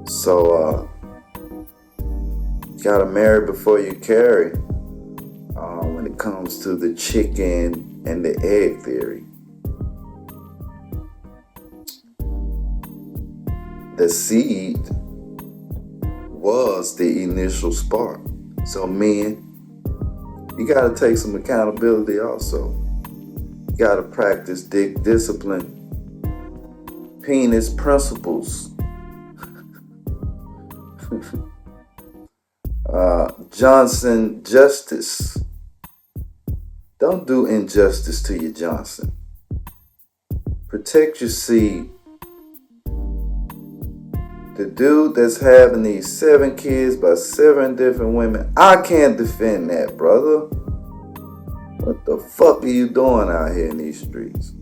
Speaker 1: So, you gotta marry before you carry when it comes to the chicken and the egg theory. The seed was the initial spark. So men, you gotta take some accountability also. You gotta practice discipline, penis principles. Johnson justice. Don't do injustice to your Johnson. Protect your seed. The dude that's having these 7 kids by 7 different women, I can't defend that, brother. What the fuck are you doing out here in these streets?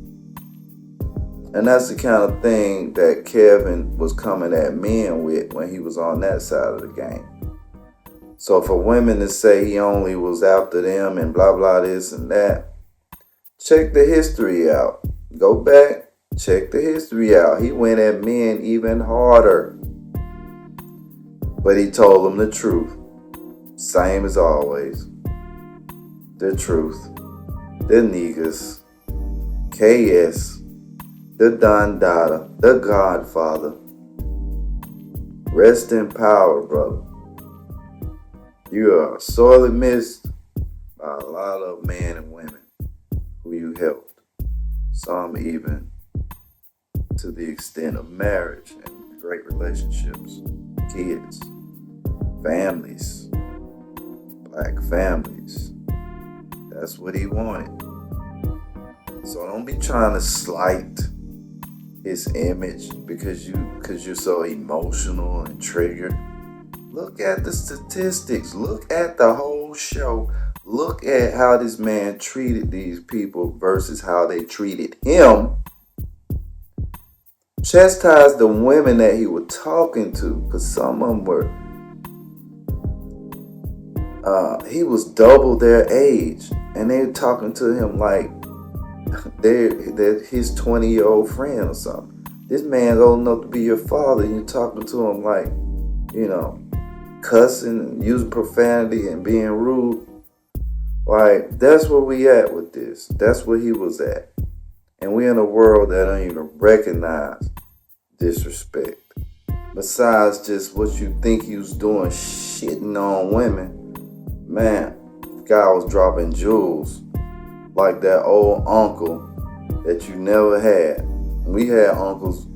Speaker 1: And that's the kind of thing that Kevin was coming at men with when he was on that side of the game. So for women to say he only was after them and blah, blah, this and that, check the history out. Go back, check the history out. He went at men even harder. But he told them the truth. Same as always. The truth. The niggas. KS. The Don Dada. The Godfather. Rest in power, brother. You are sorely missed by a lot of men and women who you helped. Some even to the extent of marriage and great relationships, kids, families, black families. That's what he wanted. So don't be trying to slight his image because you're so emotional and triggered. Look at the statistics. Look at the whole show. Look at how this man treated these people versus how they treated him. Chastise the women that he was talking to, because some of them were, he was double their age, and they were talking to him like they're his 20-year-old friend or something. This man's old enough to be your father, and you're talking to him like, cussing and using profanity and being rude. Like, that's where we at with this. That's where he was at. And we're in a world that don't even recognize disrespect. Besides just what you think he was doing, shitting on women. Man, guy was dropping jewels like that old uncle that you never had. We had uncles,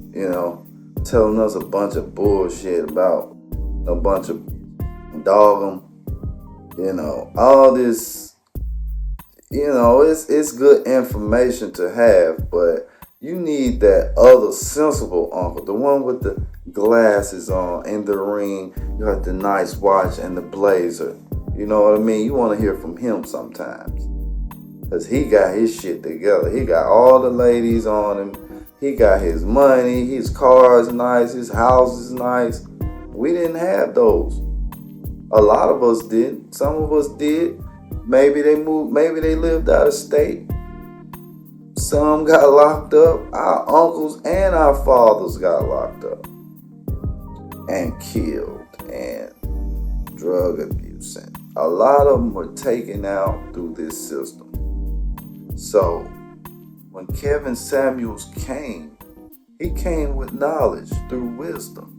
Speaker 1: telling us a bunch of bullshit about a bunch of dog them, all this, it's good information to have, but you need that other sensible uncle, the one with the glasses on and the ring, you got the nice watch and the blazer. You know what I mean? You want to hear from him sometimes. Because he got his shit together. He got all the ladies on him. He got his money. His car is nice. His house is nice. We didn't have those. A lot of us did. Some of us did. Maybe they moved. Maybe they lived out of state. Some got locked up. Our uncles and our fathers got locked up. And killed. And drug abuse. And a lot of them were taken out through this system. So, when Kevin Samuels came, he came with knowledge through wisdom.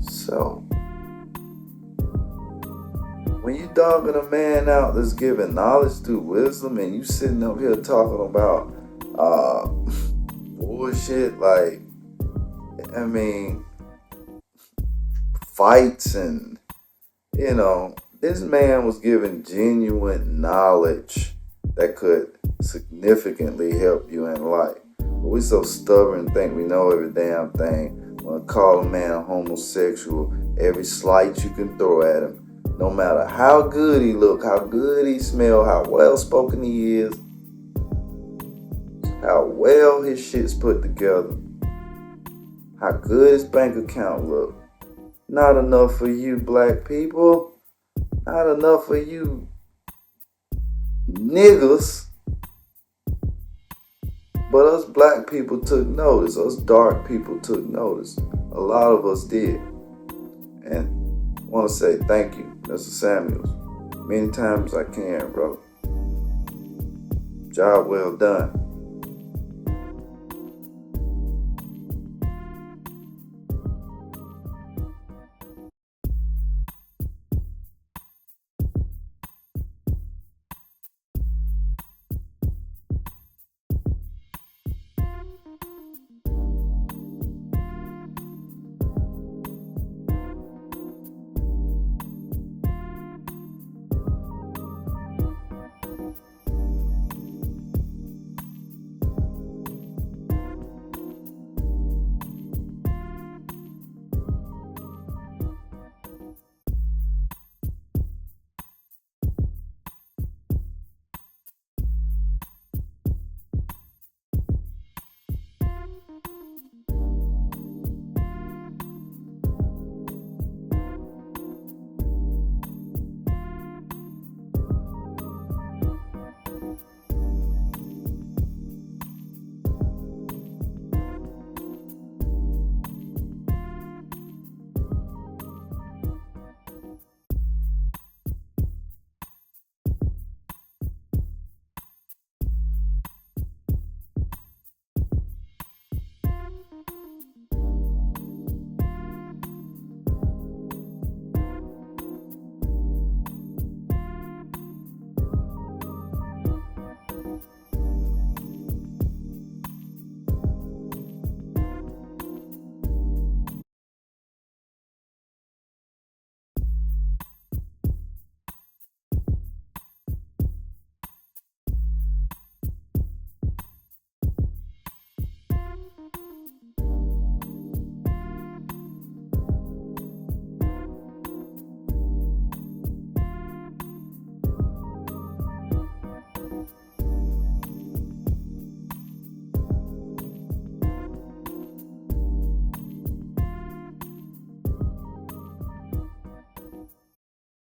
Speaker 1: So, when you dogging a man out that's giving knowledge through wisdom and you sitting up here talking about bullshit like, fights and, this man was giving genuine knowledge that could significantly help you in life. But we so stubborn and think we know every damn thing. Want to call a man a homosexual, every slight you can throw at him. No matter how good he look, how good he smell, how well spoken he is, how well his shit's put together, how good his bank account look. Not enough for you black people. Not enough for you niggas. But us black people took notice. Us dark people took notice. A lot of us did. And I want to say thank you, Mr. Samuels. Many times I can, bro. Job well done.